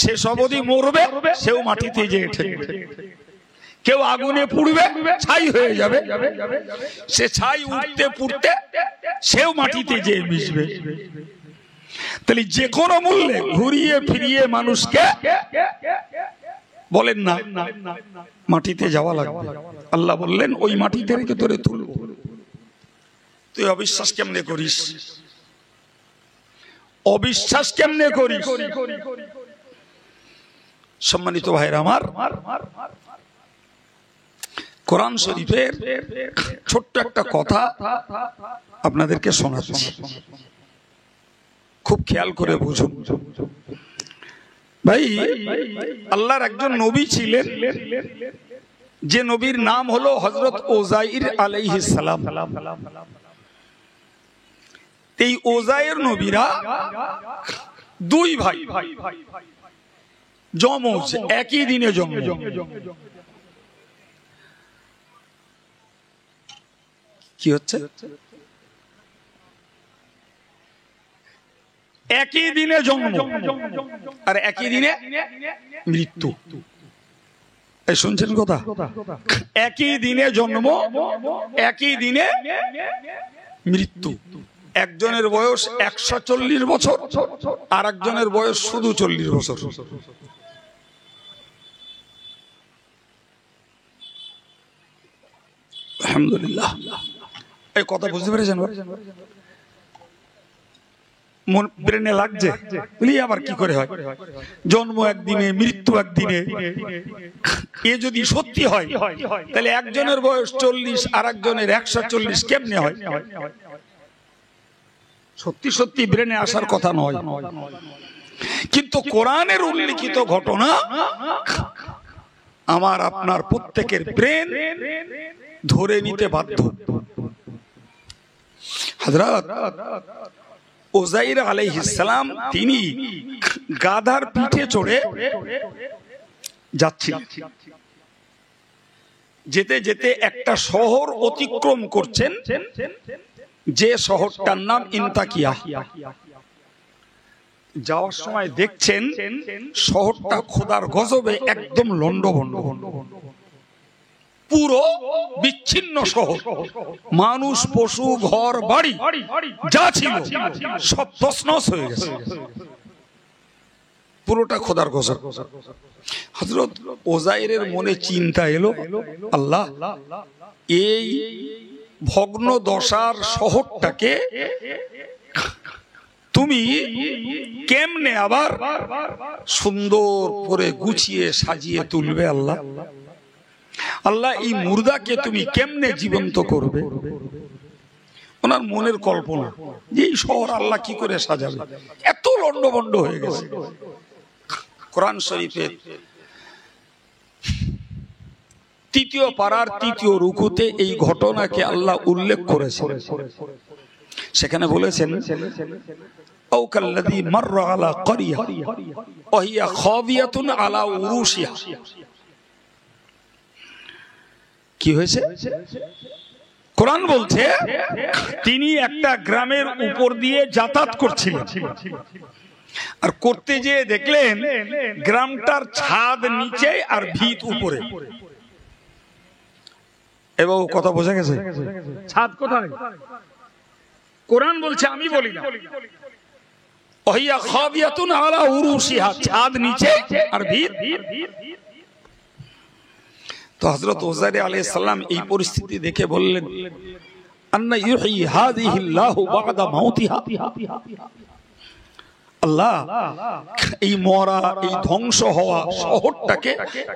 সে সবদি মরবে, সেও মাটিতে যেয়ে ঠেকবে। কেউ আগুনে পুড়বে, ছাই হয়ে যাবে, সে ছাই উঠতে পুড়তে সেও মাটিতে যেয়ে মিশবে। তাহলে যে কোনো মূল্যে ঘুরিয়ে ফিরিয়ে মানুষকে বলেন না মাটিতে যাওয়া লাগবে। আল্লাহ বললেন ওই মাটিতে রেখে তোরে তুলব। তুই অবিশ্বাস কেমনে করিস? অবিশ্বাস কেমনে করিস? সম্মানিত ভাইরা আমার, কোরআন শরীফের ছোট্ট একটা কথা আপনাদেরকে শোনাচ্ছি, খুব খেয়াল করে বুঝুন। ভাই, আল্লাহর একজন নবী ছিলেন, যে নবীর নাম হলো হযরত উযাইর আলাইহিস সালাম। এই উযাইর নবীরা দুই ভাই, যমজ, একই দিনে জন্ম। কি হচ্ছে? একই দিনে জন্ম আর একই দিনে মৃত্যু। এই শুনছেন কথা? একই দিনে জন্ম, একই দিনে মৃত্যু। একজনের বয়স 140 বছর, আর একজনের বয়স শুধু 40 বছর। আলহামদুলিল্লাহ। এই কথা বুঝতে পেরেছেন? মন ব্রেনে লাগছে, বলি আবার কি করে হয়? জন্ম একদিনে, মৃত্যু একদিনে। এ যদি সত্যি হয়, তাহলে একজনের বয়স 40 আর একজনের 140 কেমনে হয়? সত্যি সত্যি ব্রেনে আসার কথা নয়। কিন্তু কোরআনের উল্লেখিত ঘটনা আমার আপনার প্রত্যেকের ব্রেন ধরে নিতে বাধ্য। হযরত উযাইর আলাইহিস সালাম তিনি গাধার পিঠে চড়ে যাচ্ছিলেন। যেতে যেতে একটা শহর অতিক্রম করছেন, যে শহরটার নাম ইনতাকিয়া। যাওয়ার সময় দেখছেন শহরটা খোদার গজবে একদম লন্ডভন্ড, পুরো বিচ্ছিন্ন শহর। মানুষ, পশু, ঘর বাড়ি যা ছিল সব তছনছ হয়ে গেছে, পুরোটা খোদার গজব। হযরত উযাইরের মনে চিন্তা এলো, আল্লাহ, এই ভগ্ন দশার শহরটাকে তুমি কেমনে আবার সুন্দর করে গুছিয়ে সাজিয়ে তুলবে? আল্লাহ, আল্লাহ, এই মুর্দাকে তুমি কেমনে জীবন্ত করবে? ওনার মনের কল্পনা যে এই শহর আল্লাহ কি করে সাজাবে, এত লন্ডভন্ড হয়ে গেছে। কোরআন শরীফের 3য় পারার 3য় রুকুতে এই ঘটনাকে আল্লাহ উল্লেখ করেছেন। সেখানে বলেছেন, আও কাল্লাযী মাররা আলা ক্বরিয়া ওয়া হিয়া খাবিয়াতুন আলা উরুশিহা। কি হয়েছে? কোরআন বলছে তিনি একটা গ্রামের উপর দিয়ে যাতায়াত করছিলেন। আর করতে যেয়ে দেখলেন গ্রামটার ছাদ নিচে আর ভিত উপরে। এবার কথা বোঝা গেছে? ছাদ কোথায়? কোরআন বলছে, আমি বলি না। ওহিয়া খাবিয়াতুন আলা উরুশিহা, ছাদ নিচে আর ভিত। তো হযরত উযাইর আলাইহিস সালাম এই পরিস্থিতি দেখে বললেন, আন্না ইউহি হাযিহিল্লাহু বা'দা মাউতিহা। আল্লাহ, এই মরা, এই ধ্বংস হওয়া শহরটাকে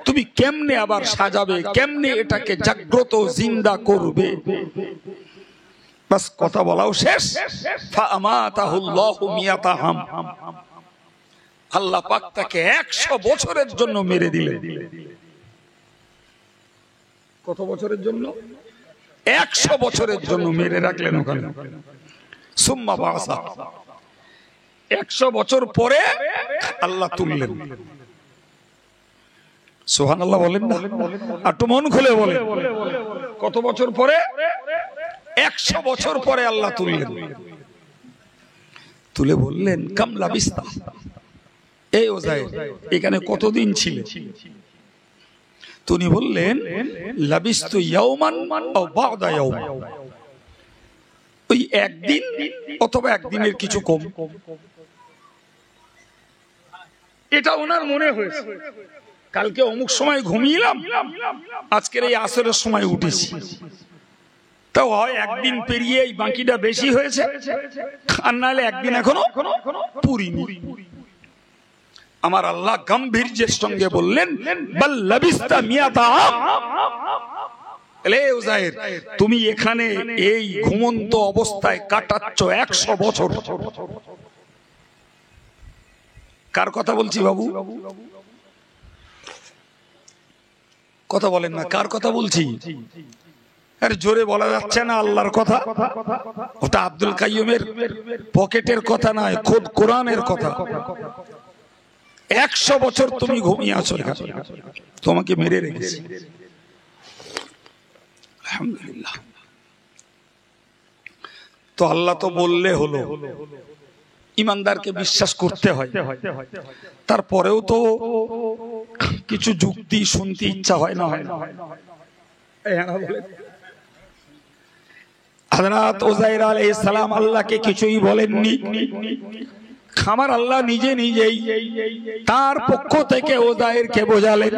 তুমি কেমনে আবার সাজাবে, কেমনে এটাকে জাগ্রত জিন্দা করবে? বাস কথা বলাও শেষ। ফাআমাতাহুল্লাহু মিয়াতা আম, আল্লাহ পাক তাকে 100 বছরের জন্য মেরে দিলেন। কত বছরের জন্য? 100 বছরের জন্য মেরে রাখলেন ওখানে। সুম্মা বাসা, 100 বছর পরে আল্লাহ তুললেন। সুবহানাল্লাহ বলেন না? একটু মন খুলে বলেন। কত বছর পরে? 100 বছর পরে আল্লাহ তুললেন। তুলে বললেন, কাম লাবিস্তা, এই উযাইর এখানে কতদিন ছিলে? তিনি বললেন, লাবিস্তু ইয়াওমান আও বা'দা ইয়াওম, ওই একদিন অথবা একদিনের কিছু কম। এটা ওনার মনে হয়েছে। কালকে অমুক সময় ঘুমিয়েলাম, আজকের এই আসরের সময় উঠেছি, তাও হয় একদিন পেরিয়ে এই বাকিটা বেশি হয়েছে, আর নাহলে একদিন এখনো পুরিনি। আমার আল্লাহ গম্ভীর্যের সঙ্গে বললেন, বাল লাবিস্তা মিয়াতা আম, এলে উযাইর তুমি এখানে এই ঘুমন্ত অবস্থায় কাটাচ্ছ 100 বছর। কার কথা বলছি বাবু? কথা বলেন না, কার কথা বলছি? আরে জোরে বলা যাচ্ছে না আল্লাহর কথা। ওটা আব্দুল কাইয়ুমের পকেটের কথা নয়, খোদ কোরআনের কথা। 100 বছর তুমি ঘুমিয়ে আছো, তোমাকে মেরে রেখেছি। আলহামদুলিল্লাহ। তো আল্লাহ তো বললে হলো, ইমানদারকে বিশ্বাস করতে হয়। তারপরেও তো কিছু যুক্তি শুনতে ইচ্ছা হয় না? হয় না? হযরত উযাইর আলাইহিস সালাম আল্লাহকে কিছুই বলেননি। আমার আল্লাহ নিজে নিজেই তার পক্ষ থেকে উযাইরকে বোঝালেন,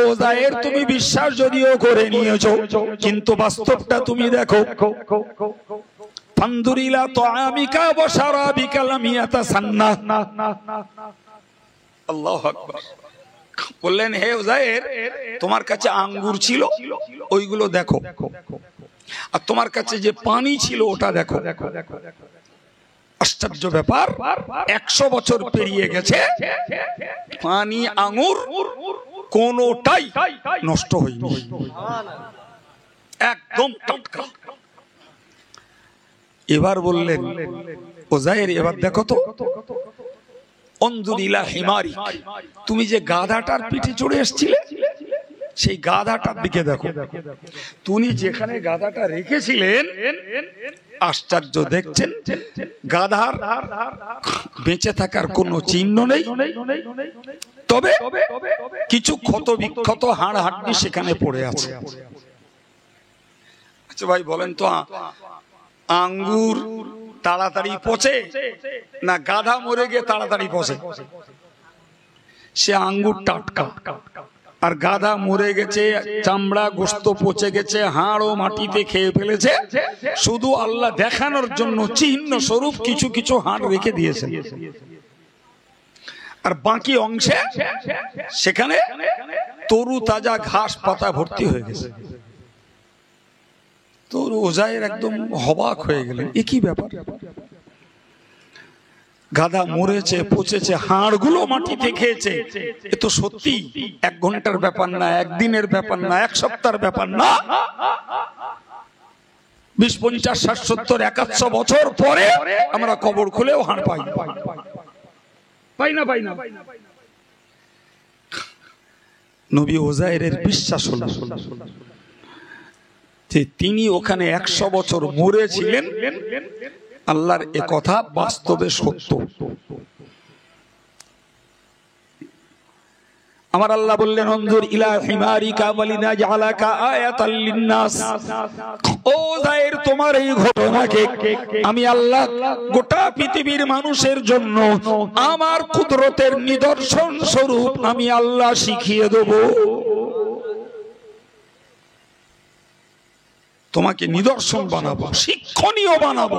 উযাইর তুমি বিশ্বাস যদিও করে নিয়েছো, কিন্তু বাস্তবটা তুমি দেখো। ফানদুরিলা তুআমিকা ওয়া শারাবিকা লাম ইয়াতাসান্না। আল্লাহু আকবার। বললেন, হে উযাইর, তোমার কাছে আঙ্গুর ছিল, ওইগুলো দেখো, আর তোমার কাছে যে পানি ছিল ওটা দেখো। আশ্চর্য ব্যাপার, 100 বছর পেরিয়ে গেছে, পানি আঙ্গুর কোনটাই নষ্ট হয়নি, একদম টাটকা। এবার বললেন, উযাইর এবার দেখো তো, অনজুর ইলা হিমারি, তুমি যে গাধাটার পিঠে চড়ে এসেছিলে সেই গাধাটার দিকে দেখো। তুমি যেখানে গাধাটা রেখেছিলেন, আশ্চর্য দেখছেন, গাধার বেঁচে থাকার কোনো চিহ্ন নেই, তবে কিছু ক্ষত বিক্ষত হাড় হাড্ডি সেখানে পড়ে আছে। আচ্ছা ভাই বলেন তো, আঙ্গুর তাড়াতাড়ি পচে না গাধা মরে গিয়ে তাড়াতাড়ি পচে? সে আঙ্গুর টাটকা, আর গাধা মরে গেছে, চামড়া গোস্ত পচে গেছে, হাড়ও মাটিতে খেয়ে ফেলেছে। শুধু আল্লাহ দেখানোর জন্য চিহ্ন স্বরূপ কিছু কিছু হাড় রেখে দিয়েছে, আর বাকি অংশে সেখানে তরু তাজা ঘাস পাতা ভর্তি হয়ে গেছে। তো উযাইর একদম অবাক হয়ে গেলেন, এ কি ব্যাপার? গাধা মরেছে, পচেছে, হাড়গুলো মাটিতে খেয়েছে, এ তো সত্যি 1 ঘন্টার ব্যাপার না, 1 দিনের ব্যাপার না, 1 সপ্তাহের ব্যাপার না, 20, 50, 60, 70, 100 বছর পরে আমরা কবর খুলেও হাড় পাই না। নবী উযাইরের বিশ্বাস হলো যে তিনি ওখানে 100 বছর মরেছিলেন, আল্লাহর এ কথা বাস্তবে সত্য। আমার আল্লাহ বললেন অনজুর ইলা হিমারিকা ওয়ালিনাজআলাকা আয়াতাল লিন্নাস। ও যায়ের, তোমার এই ঘটনাকে আমি আল্লাহ গোটা পৃথিবীর মানুষের জন্য আমার কুদরতের নিদর্শন স্বরূপ আমি আল্লাহ শিখিয়ে দেব। তোমাকে নিদর্শন বানাবো, শিক্ষণীয় বানাবো।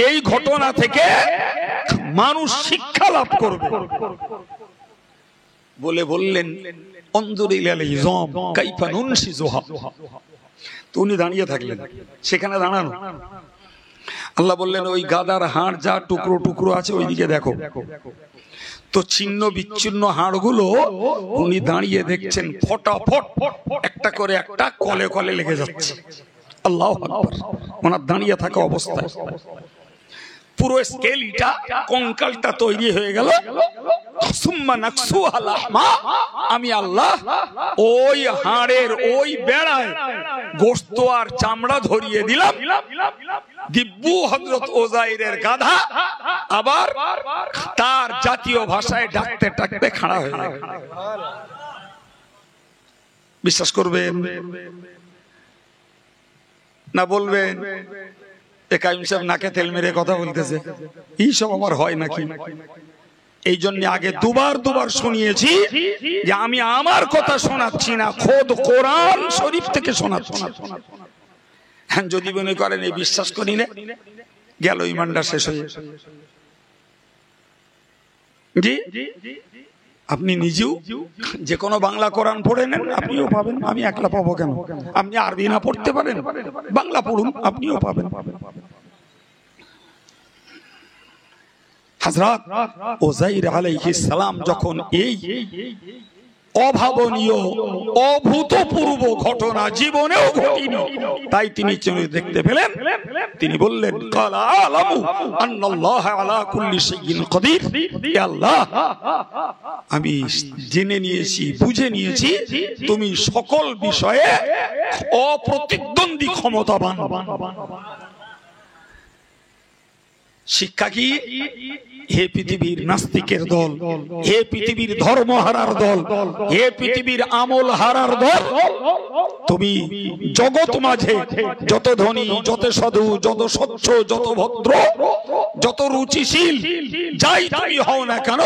এই ঘটনা থেকে মানুষ শিক্ষা লাভ করবে বলে বললেন অনজুর ইলাল ইযাম কাইফা নুনশিজুহা। তো উনি দাঁড়িয়ে থাকলেন, সেখানে দাঁড়ানো। আল্লাহ বললেন ওই গাদার হাড় যা টুকরো টুকরো আছে ওইদিকে দেখো। তো ছিন্ন বিচ্ছিন্ন হাড়গুলো উনি দাঁড়িয়ে দেখছেন, ফটাফট একটা করে একটা কলে কলে লেগে যাচ্ছে। আল্লাহু আকবার। ওনার দাঁড়িয়ে থাকা অবস্থায় পুরো স্কেলিটা, কঙ্কালটা তৈরি হয়ে গেল। সুম্মা নাকসুহা লাহমা, আমি আল্লাহ ওই হাড়ের ওই বেড়ায় গোশত আর চামড়া ধরিয়ে দিলাম। দিব্যু হযরত ওজাইরের গাধা আবার তার জাতীয় ভাষায় ডাকতে ডাকতে খাড়া হয়ে গেল। বিশ্বাস করবেন না বলবেন কাইম সাহেব নাকে তেল মেরে কথা বলতেছে, এইসব আমার হয় নাকি? এই জন্য আগে দুবার শুনিয়েছি যে আমি আমার কথা শোনাচ্ছি না, খোদ কোরআন শরীফ থেকে শোনাচ্ছি। হ্যাঁ, যদি মনে করেন এই বিশ্বাস করি না, গেল ইমানটা শেষ হয়ে। জি, আপনি নিজেও যে কোনো বাংলা কোরআন পড়ে নেন, আপনিও পাবেন। আমি একলা পাবো কেন? আপনি আরবি না পড়তে পারেন, বাংলা পড়ুন, আপনিও পাবেন। হযরত উযাইর আলাইহিস সালাম যখন এই অভাবনীয় অভূতপূর্ব ঘটনা জীবনেও ঘটেনি, তাই তিনি দেখতে পেলেন, তিনি বললেন ক্বালা আলামু আন্নাল্লাহা আলা কুল্লি শাইইন কাদির। হে আল্লাহ, আমি জেনে নিয়েছি, বুঝে নিয়েছি তুমি সকল বিষয়ে অপ্রতিদ্বন্দ্বী ক্ষমতাবান। শিক্ষা কি? হে পৃথিবীর নাস্তিকের দল, হে পৃথিবীর ধর্ম হারার দল, হে পৃথিবীর আমল হারার দল, তুমি জগৎ মাঝে যত ধনী, যত সাধু, যত স্বচ্ছ, যত ভদ্র, যত রুচিশীল যাই তুমি হও না কেন,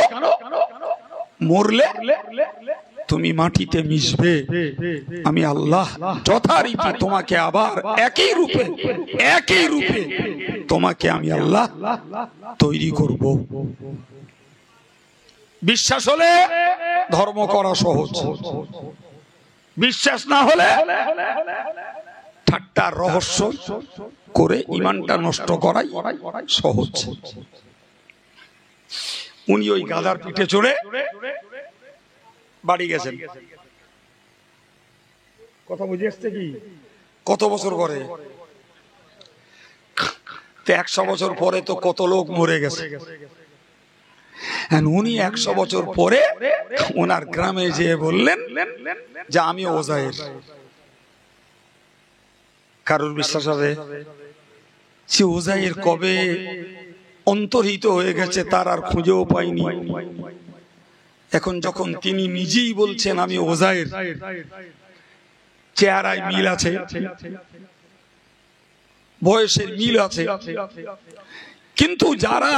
মরলে তুমি মাটিতে মিশবে। আমি আল্লাহ যথারীতি তোমাকে আবার একই রূপে তোমাকে আমি আল্লাহ তৈরি করব। বিশ্বাস হলে ধর্ম করা সহজ, বিশ্বাস না হলে ঠাট্টার রহস্য করে ইমানটা নষ্ট করাই সহজ। উনি ওই গাধার পিঠে চড়ে বাড়ি গেছেন। কথা বুঝে আসছে কি? কত বছর পরে? 100 বছর পরে তো কত লোক মরে গেছে। উনি 100 বছর পরে ওনার গ্রামে যেয়ে বললেন যে আমি ওজাইর। কারোর বিশ্বাস হবে? সে ওজাইর কবে অন্তর্হিত হয়ে গেছে তার আর খুঁজেও পাইনি। এখন যখন তিনি নিজেই বলছেন আমি ওজাইর, চেহারায় মিল আছে, বয়সের মিল আছে, কিন্তু যারা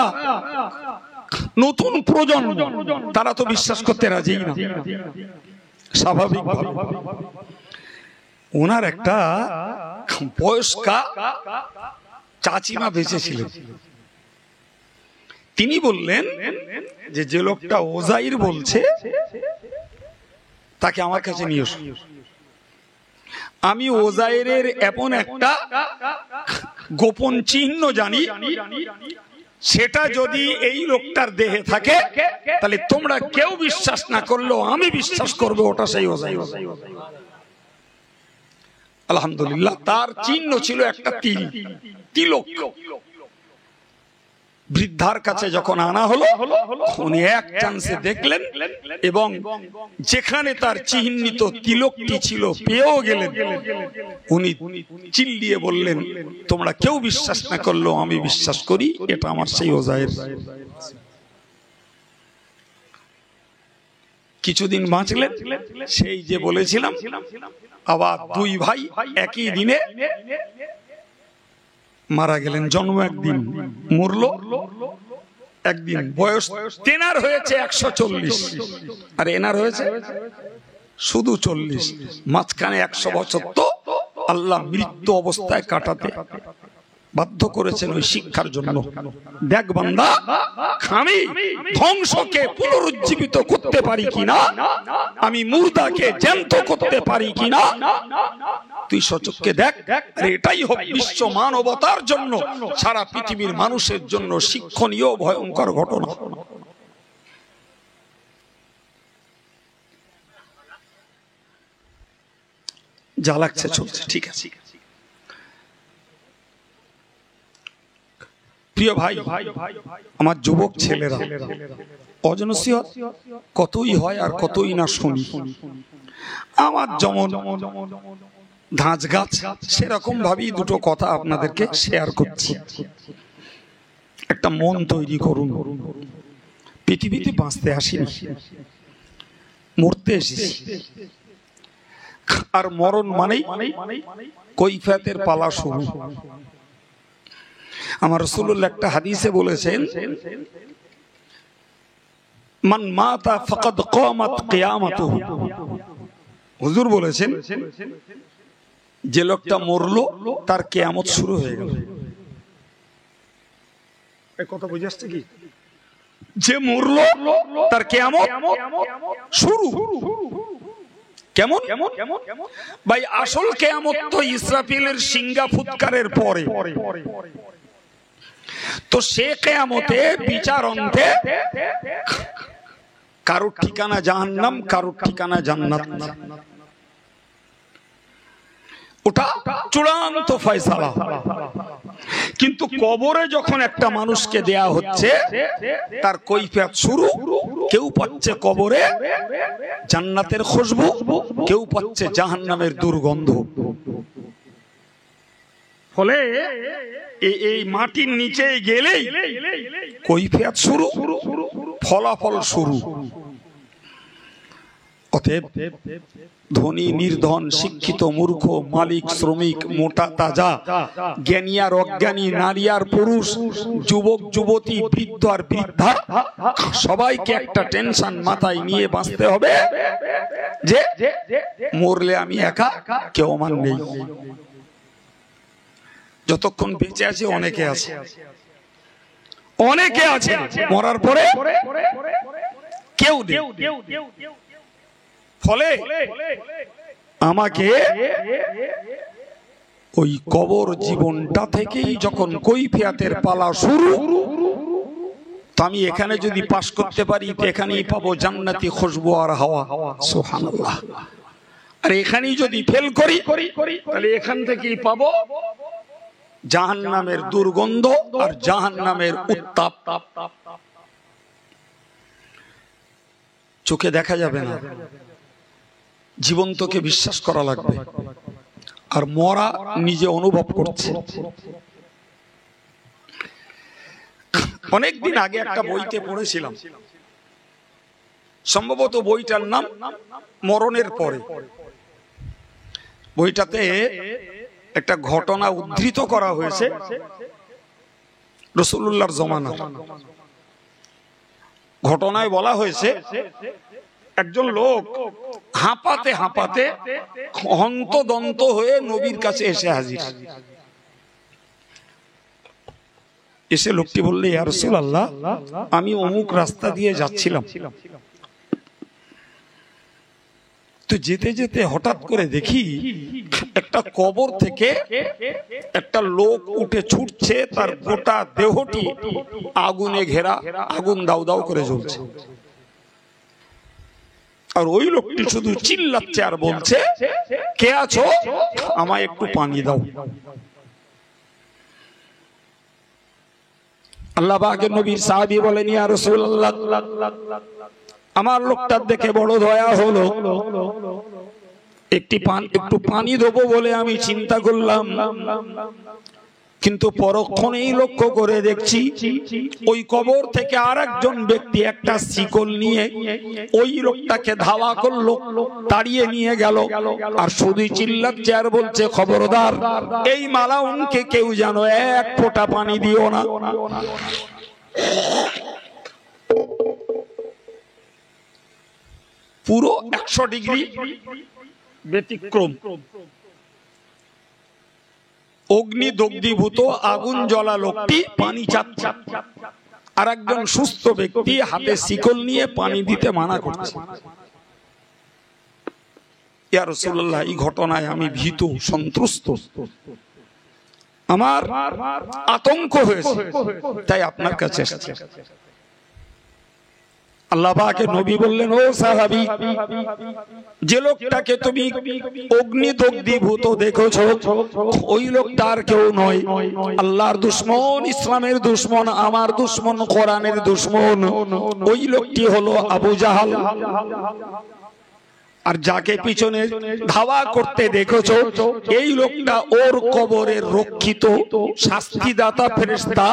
নতুন প্রজন্ম তারা তো বিশ্বাস করতে রাজি না। স্বাভাবিক ওনার একটা বয়স্কা চাচিমা বেঁচে ছিলেন। তিনি বললেন যে লোকটা ওজাইর বলছে তাকে আমার কাছে নিয়ে এসো। আমি ওজাইরের এমন একটা গোপন চিহ্ন জানি, সেটা যদি এই লোকটার দেহে থাকে তাহলে তোমরা কেউ বিশ্বাস না করলেও আমি বিশ্বাস করবো ওটা সেই ওজাইর। আলহামদুলিল্লাহ, তার চিহ্ন ছিল একটা তিলক। বৃদ্ধার কাছে যখন আনা হলো, উনি এক চান্সে দেখলেন এবং যেখানে তার চিহ্নিত তিলকটি ছিল পেয়েও গেলেন। উনি চিল্লিয়ে বললেন, তোমরা কেউ বিশ্বাস না করলেও আমি বিশ্বাস করি এটা আমার সেই ওজাইর। কিছুদিন বাঁচলেন, সেই যে বলেছিলাম আবার দুই ভাই একই দিনে মারা গেলেন। জন্ম একদিন, মরল একদিন। বয়স তেনার হয়েছে 140 আর এনার হয়েছে শুধু 40। মাঝখানে 100 বছর তো আল্লাহ মৃত্যু অবস্থায় কাটাতে বাধ্য করেছেন ওই শিক্ষার জন্য। দেখ বান্দা, আমি ধ্বংসকে পুনরুজ্জীবিত করতে পারি কিনা, আমি মুর্দাকে জ্যান্ত করতে পারি কিনা, তুই সচক্ষে দেখ। এটাই হোক বিশ্ব মানবতার জন্য, সারা পৃথিবীর মানুষের জন্য শিক্ষণীয় ভয়ঙ্কর ঘটনা। যা লাগছে চলছে, ঠিক আছে। প্রিয় ভাই, আমার যুবক ছেলেরা, অজনসিহত কতই হয় আর কতই না শুনি। আমার যেমন ধাঁচ গাছ, সেরকম ভাবেই দুটো কথা আপনাদেরকে শেয়ার করছি। একটা মন তৈরি করুন। পৃথিবীতে বাঁচতে আসিনি, মরতে এসেছি। আর মরণ মানেই কৈফিয়তের পালা শুরু। আমার রাসূলুল্লাহ একটা হাদিসে বলেছেন, মান মাতা ফাকাদ কামাত কিয়ামাতুহু। হুজুর বলেছেন, যে লোকটা মরলো তার কিয়ামত শুরু হয়ে গেল। এই কথা বুঝে আসছে কি? যে মরলো তার কিয়ামত শুরু। কেমন ভাই? আসল কিয়ামত তো ইসরাফিলের সিংহা ফুৎকারের পরে। তো সে কিয়ামতে বিচার অন্তে কারোর ঠিকানা জাহান্নাম, কারোর ঠিকানা জান্নাত। ওটা চূড়ান্ত ফয়সালা। কিন্তু কবরে যখন একটা মানুষকে দেয়া হচ্ছে, তার কৈফিয়ত শুরু। কেউ পাচ্ছে কবরে জান্নাতের খুশবু, কেউ পাচ্ছে জাহান্নামের দুর্গন্ধ। ফলে এই মাটির নিচে গেলেই কৈফিয়ত শুরু, ফলাফল শুরু। অতএব ধনী নির্ধন, শিক্ষিত মূর্খ, মালিক শ্রমিক, মোটা তাজা, জ্ঞানী আর অজ্ঞানী, নারী আর পুরুষ, যুবক যুবতী, বৃদ্ধ আর বৃদ্ধা, সবাইকে একটা টেনশন মাথায় নিয়ে বাঁচতে হবে যে মরলে আমি একা, কেউ আমার নেই। যতক্ষণ বেঁচে আছে অনেকে আছে, অনেকে আছে, মরার পরে কেউ নেই। ফলে আমাকে ওই কবর জীবনটা থেকেই যখন কৈফিয়তের পালা শুরু, তো আমি এখানে যদি পাশ করতে পারি তো এখানেই পাবো জান্নাতি খুশবু আর হাওয়া। সুবহানাল্লাহ। আর এখানেই যদি ফেল করি তাহলে এখান থেকেই পাবো জাহান্নামের দুর্গন্ধ আর জাহান্নামের উত্তাপ। চোখে দেখা যাবে না, জীবন্তকে বিশ্বাস করা লাগবে। আর মরা নিজে অনুভব করছে। অনেকদিন আগে একটা বইতে পড়েছিলাম, সম্ভবত বইটার নাম মরণের পরে। বইটাতে একটা ঘটনা উদ্ধৃত করা হয়েছে রাসূলুল্লাহর জমানার। ঘটনায় বলা হয়েছে, একজন লোক হাঁপাতে হাঁপাতে হন্তদন্ত হয়ে নবীর কাছে এসে হাজির। এসে লোকটি বললে, ইয়া রাসূলুল্লাহ, আমি অমুক রাস্তা দিয়ে যাচ্ছিলাম, তো যেতে যেতে হঠাৎ করে দেখি একটা কবর থেকে একটা লোক উঠে ছুটছে, তার গোটা দেহটি আগুনে ঘেরা, আগুন দাউ দাউ করে জ্বলছে। আর ওই লোকটি শুধু চিল্লাচ্ছে আর বলছে, কে আছো, আমায় একটু পানি দাও। আল্লাহ পাকের নবীর সাহাবী বলেন, ইয়া রাসূলুল্লাহ, আমার লোকটার দেখে বড় দয়া হলো, একটু পানি দেবো বলে আমি চিন্তা করলাম, কিন্তু পরক্ষণেই লক্ষ্য করে দেখছি ওই কবর থেকে আরেকজন ব্যক্তি একটা শিকল নিয়ে ওই লোকটাকে ধাওয়া করলো, তাড়িয়ে নিয়ে গেল, আর শুধু চিল্লাচ্ছে আর বলছে, খবরদার এই মালাউনকে কেউ যেন এক ফোঁটা পানি দিও না। পুরো 100 ডিগ্রি ব্যতিক্রম। অগ্নি দগ্ধীভূত আগুন জ্বলা লোকটি পানি চাচ্ছে, আর একজন সুস্থ ব্যক্তি হাতে শিকল নিয়ে পানি দিতে মানা করছে। ইয়া রাসূলুল্লাহ, এই ঘটনায় আমি ভীত, সন্ত্রস্ত, আমার আতঙ্ক হয়েছে, তাই আপনার কাছে এসেছি। আল্লাহ পাকের নবী বললেন, ও সাহাবী, যে লোকটাকে তুমি অগ্নিদগ্ধীভূত দেখেছো ওই লোকটা আর কেউ নয়, আল্লাহর দুশমন, ইসলামের দুশমন, আমার দুশমন, কোরআনের দুশমন। ওই লোকটি হলো আবু জাহাল। আর যাকে পিছনে ধাওয়া করতে দেখেছো এই লোকটা ওর কবরের রক্ষিত শাস্তিদাতা ফেরেশতা।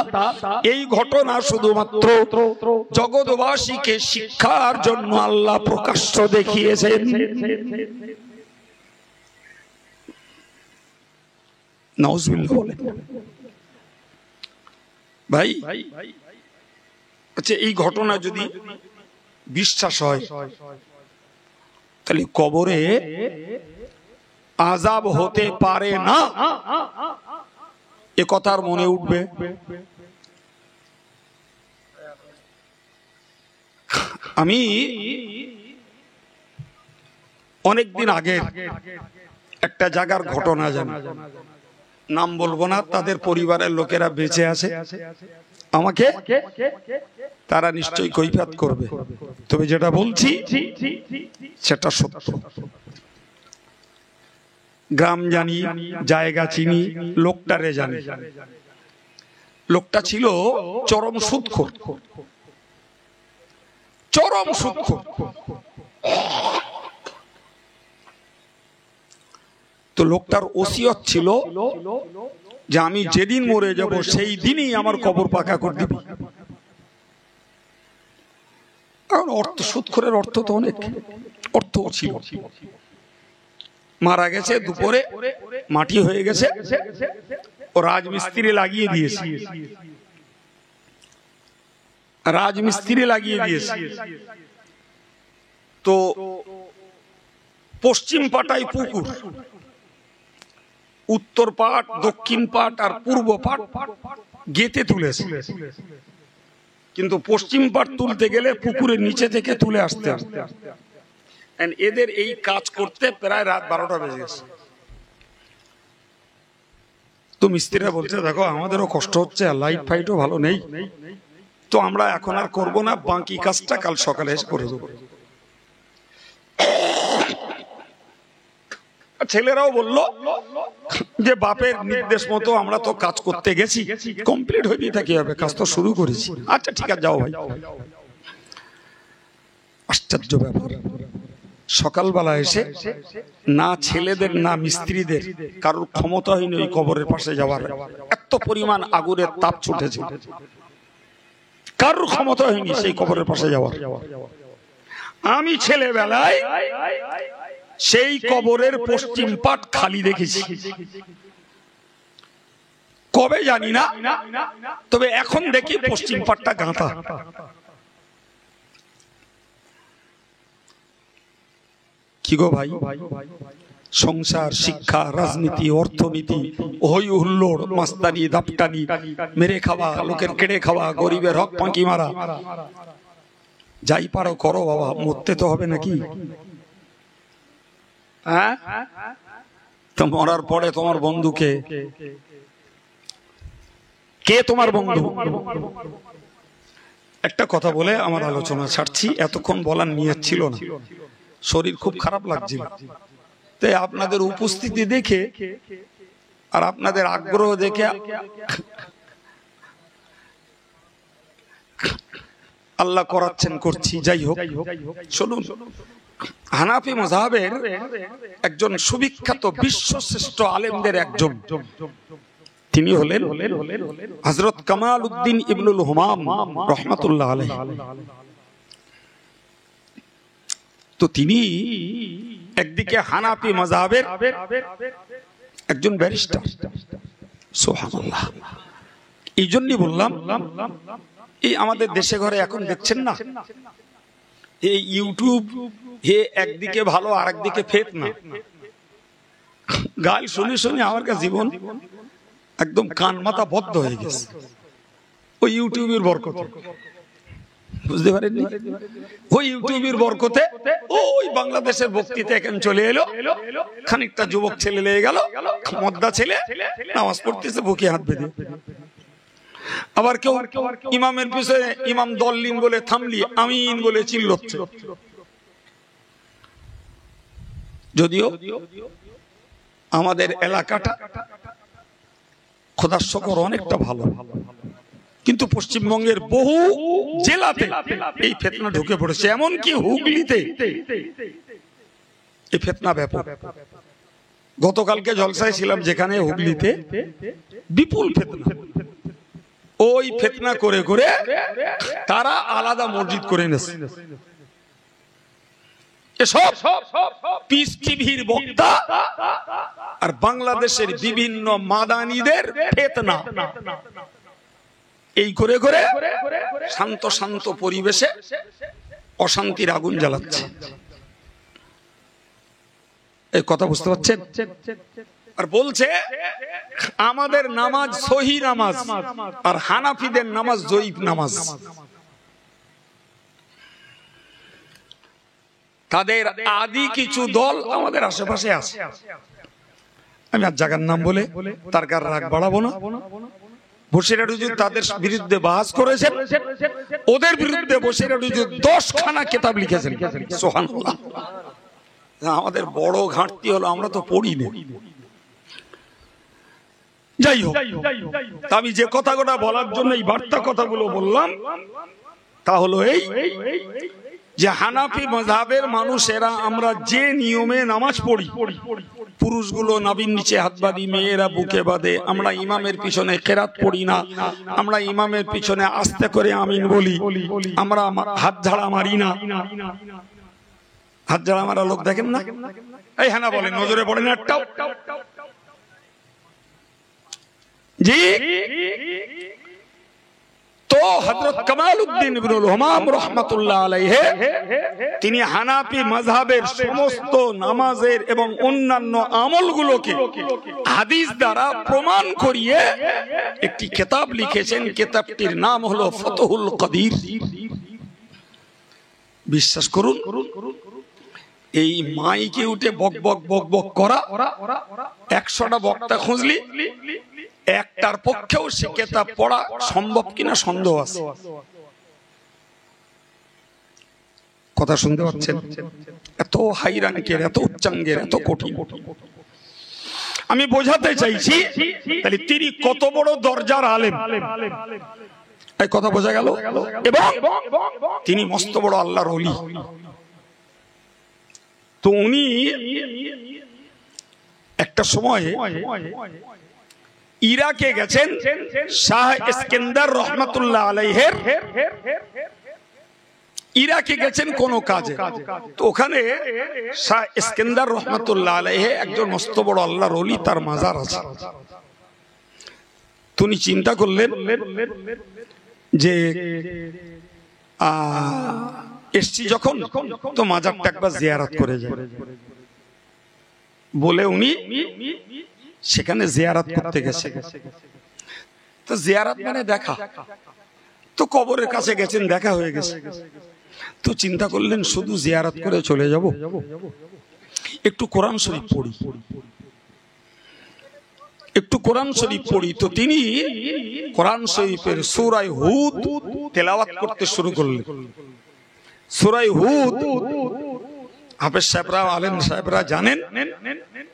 এই ঘটনা শুধুমাত্র জগৎবাসীকে শিক্ষার জন্য আল্লাহ প্রকাশ্য দেখিয়েছেন। নাউজুবিল্লাহ বলেন। ভাই, আচ্ছা, এই ঘটনা যদি বিশ্বাস হয় তাহলে কবরে আযাব হতে পারে না, এ কথার মনে উঠবে। আমি অনেকদিন আগে একটা জায়গার ঘটনা জানি, নাম বলবো না, তাদের পরিবারের লোকেরা বেঁচে আছে, আমাকে তারা নিশ্চয়ই কৈফিয়ত করবে, তবে যেটা বলছি সেটা সত্য। গ্রাম জানি, জায়গা চিনি, লোকটারে জানি। লোকটা ছিল চরম সুদখোর, চরম সুদখোর। তো লোকটার ওসিয়ত ছিল যে আমি যেদিন মরে যাব সেই দিনই আমার কবর পাকা করে দিবি। কারণ অর্থ, সুদখোরের অর্থ তো অনেক, অর্থ ছিল। মারা গেছে, দুপুরে মাটি হয়ে গেছে, ও রাজমিস্ত্রি লাগিয়ে দিয়েছে, রাজমিস্ত্রি লাগিয়ে দিয়েছে। তো পশ্চিম পাটায় পুকুর, উত্তর পাট, দক্ষিণ পাট আর পূর্ব পাট গেতে তুলেছে, কিন্তু পশ্চিম পাট তুলতে গেলে পুকুরের নিচে থেকে তুলে আসতে আসতে এদের এই কাজ করতে প্রায় রাত 12টা বেজে গেছে। তো মিস্ত্রিরা বলছে, দেখো আমাদেরও কষ্ট হচ্ছে, আর লাইট ফাইটও ভালো নেই, তো আমরা এখন আর করবো না, বাকি কাজটা কাল সকালে এসে করে দেবো। ছেলেরাও বললো যে বাপের নির্দেশ মতো আমরা তো কাজ করতে গেছি, কমপ্লিট হয়ে থাকি হবে, কাজ তো শুরু করেছি, আচ্ছা ঠিক আছে যাও ভাই। আশ্চর্য ব্যাপার, সকালবেলা এসে না ছেলেদের না মিস্ত্রিদের কারোর ক্ষমতা হয়নি ওই কবরের পাশে যাওয়ার, এত পরিমাণ আগুনের তাপ ছুটেছে, কারোর ক্ষমতা হয়নি সেই কবরের পাশে যাওয়ার। আমি ছেলেবেলায় সেই কবরের পশ্চিম পাট খালি দেখেছি, কবে জানি না, তবে এখন দেখি পশ্চিম পাটটা গাঁথা। কি গো ভাই, সংসার, শিক্ষা, রাজনীতি, অর্থনীতি, হই হুল্লোড়, মাস্তানি, দাপটানি, মেরে খাওয়া, লোকের কেড়ে খাওয়া, গরিবের হক পাঁকি মারা, যাই পারো করো বাবা, মরতে তো হবে নাকি? হ্যাঁ, তো মরার পরে তোমার বন্ধুকে, কে তোমার বন্ধু? একটা কথা বলে আমার আলোচনা ছাড়ছি, এতক্ষণ বলার নিয়ত ছিল না, শরীর খুব খারাপ লাগছিল, তাই আপনাদের উপস্থিতি দেখে আর আপনাদের আগ্রহ দেখে আল্লাহ করাচ্ছেন, করছি। যাই হোক, শুনুন, হানাফি মাযহাবের একজন সুবিখ্যাত বিশ্বশ্রেষ্ঠ আলেমদের একজন, তিনি হলেন হযরত কামাল উদ্দিন ইবনুল হুমাম রাহমাতুল্লাহ আলাইহি। তো তিনি একদিকে হানাফি মাযহাবের একজন ব্যারিস্টার, সুবহানাল্লাহ। এই জন্যই বললাম, এই আমাদের দেশে ঘরে এখন দেখছেন না, এই ইউটিউব একদিকে ভালো আর একদিকে ফিতনা। গাল শুনে শুনে আমার কাছে জীবন একদম কান মাথা বদ্ধ হয়ে গেছে, ওই ইউটিউবের বরকতে। বুঝতে পারেননি? ওই ইউটিউবের বরকতে ওই বাংলাদেশের বক্তৃতা এখন চলে এলো, খানিকটা যুবক ছেলে লেগে গেল, মদ্দা ছেলে নামাজ পড়তেছে বুকে হাত বেঁধে। আবার কেউ ইমামের পিছনে ইমাম দল্লিন বলে থামলি, আমিন বলে চিল্লাচ্ছে। যদিও আমাদের এলাকাটা খোদার শকর অনেকটা ভালো, কিন্তু পশ্চিমবঙ্গের বহু জেলাতে এই ফিতনা ঢুকে পড়েছে, এমনকি হুগলিতে এই ফিতনা ব্যাপক। গতকালকে জলসায় ছিলাম যেখানে, হুগলিতে বিপুল ফিতনা। ওই ফিতনা করে করে তারা আলাদা মসজিদ করে নিয়েছে। এসব পিস টিভির বক্তা আর বাংলাদেশের বিভিন্ন মাদানীদের ফিতনা, এই করে করে শান্ত শান্ত পরিবেশে অশান্তির আগুন জ্বালাচ্ছে। এই কথা বুঝতে পারছেন? আর বলছে আমাদের নামাজ সহি নামাজ, আর হানাফিদের নামাজ জয়ীফ নামাজ। তাদের আদি কিছু দল আমাদের আশেপাশে আছে, আমি আর জায়গার নাম বলে তার কার রাগ বাড়াবো না। বসিরহাট হুজুর তাদের বিরুদ্ধে বাহাস করেছেন, ওদের বিরুদ্ধে বসিরহাট হুজুর 10খানা কিতাব লিখেছেন, সুবহানাল্লাহ। আমাদের বড় ঘাটতি হলো আমরা তো পড়ি না। যাই হোক, আমি যে কথাগুলো বলার জন্য এই বার্তা কথাগুলো বললাম তা হলো এই যে হানাফি মাযহাবের মানুষেরা আমরা যে নিয়মে নামাজ পড়ি, পুরুষগুলো নাভির নিচে হাত বাঁধি, মেয়েরা বুকে বাঁধে, আমরা ইমামের পিছনে কেরাত পড়ি না, আমরা ইমামের পিছনে আস্তে করে আমিন বলি, আমরা হাত ঝাড়া মারি না। হাত ঝাড়া মারা লোক দেখেন না? এই হ্যাঁ না বলেন, নজরে পড়ে না একটাও? জি। তো হযরত কামাল উদ্দিন ইবনুল হুমাম রাহমাতুল্লাহ আলাইহি তিনি হানাফি মাযহাবের সমস্ত নামাজের এবং অন্যান্য আমলগুলোকে হাদিস দ্বারা প্রমাণ করিয়ে একটি কিতাব লিখেছেন। কিতাবটির নাম হলো ফতহুল কাদির। বিশ্বাস করুন, এই মাইকে উঠে বক বক বক বক করা, 100টা বক্তা খুঁজলি একটার পক্ষেও সে কিতাব পড়া সম্ভব কিনা সন্দেহ আছে। কথা শুনতে পাচ্ছেন? এত হাই রাঙ্কের, এত উচ্চাঙ্গের, এত কঠিন। আমি বোঝাতে চাইছি তাহলে তিনি কত বড় দরজার আলেম, এই কথা বোঝা গেল। এবং তিনি মস্ত বড় আল্লাহর ওলি। তো উনি একটা সময় ইরাকে গেছেন, শাহ ইস্কান্দার রহমাতুল্লাহ আলাইহির ইরাকে গেছেন কোন কাজে। তো ওখানে শাহ ইস্কান্দার রহমাতুল্লাহ আলাইহি একজন মস্ত বড় আল্লাহর ওলি, তার মাজার আছে। তিনি চিন্তা করলেন যে এসছি যখন, তো মাজারটা একবার জিয়ারত করে যায় বলে উনি সেখানে জিয়ারত করতে গেছে। তো জিয়ারত মানে দেখা, তো কবরের কাছে গেছেন, দেখা হয়ে গেছে। তো চিন্তা করলেন শুধু জিয়ারত করে চলে যাব, একটু কোরআন শরীফ পড়ি, একটু কোরআন শরীফ পড়ি। তো তিনি কোরআন শরীফের সূরা হুদ তেলাওয়াত করতে শুরু করলেন। সূরা হুদ হাফেজ সাহেবরা, আলেম সাহেবরা জানেন,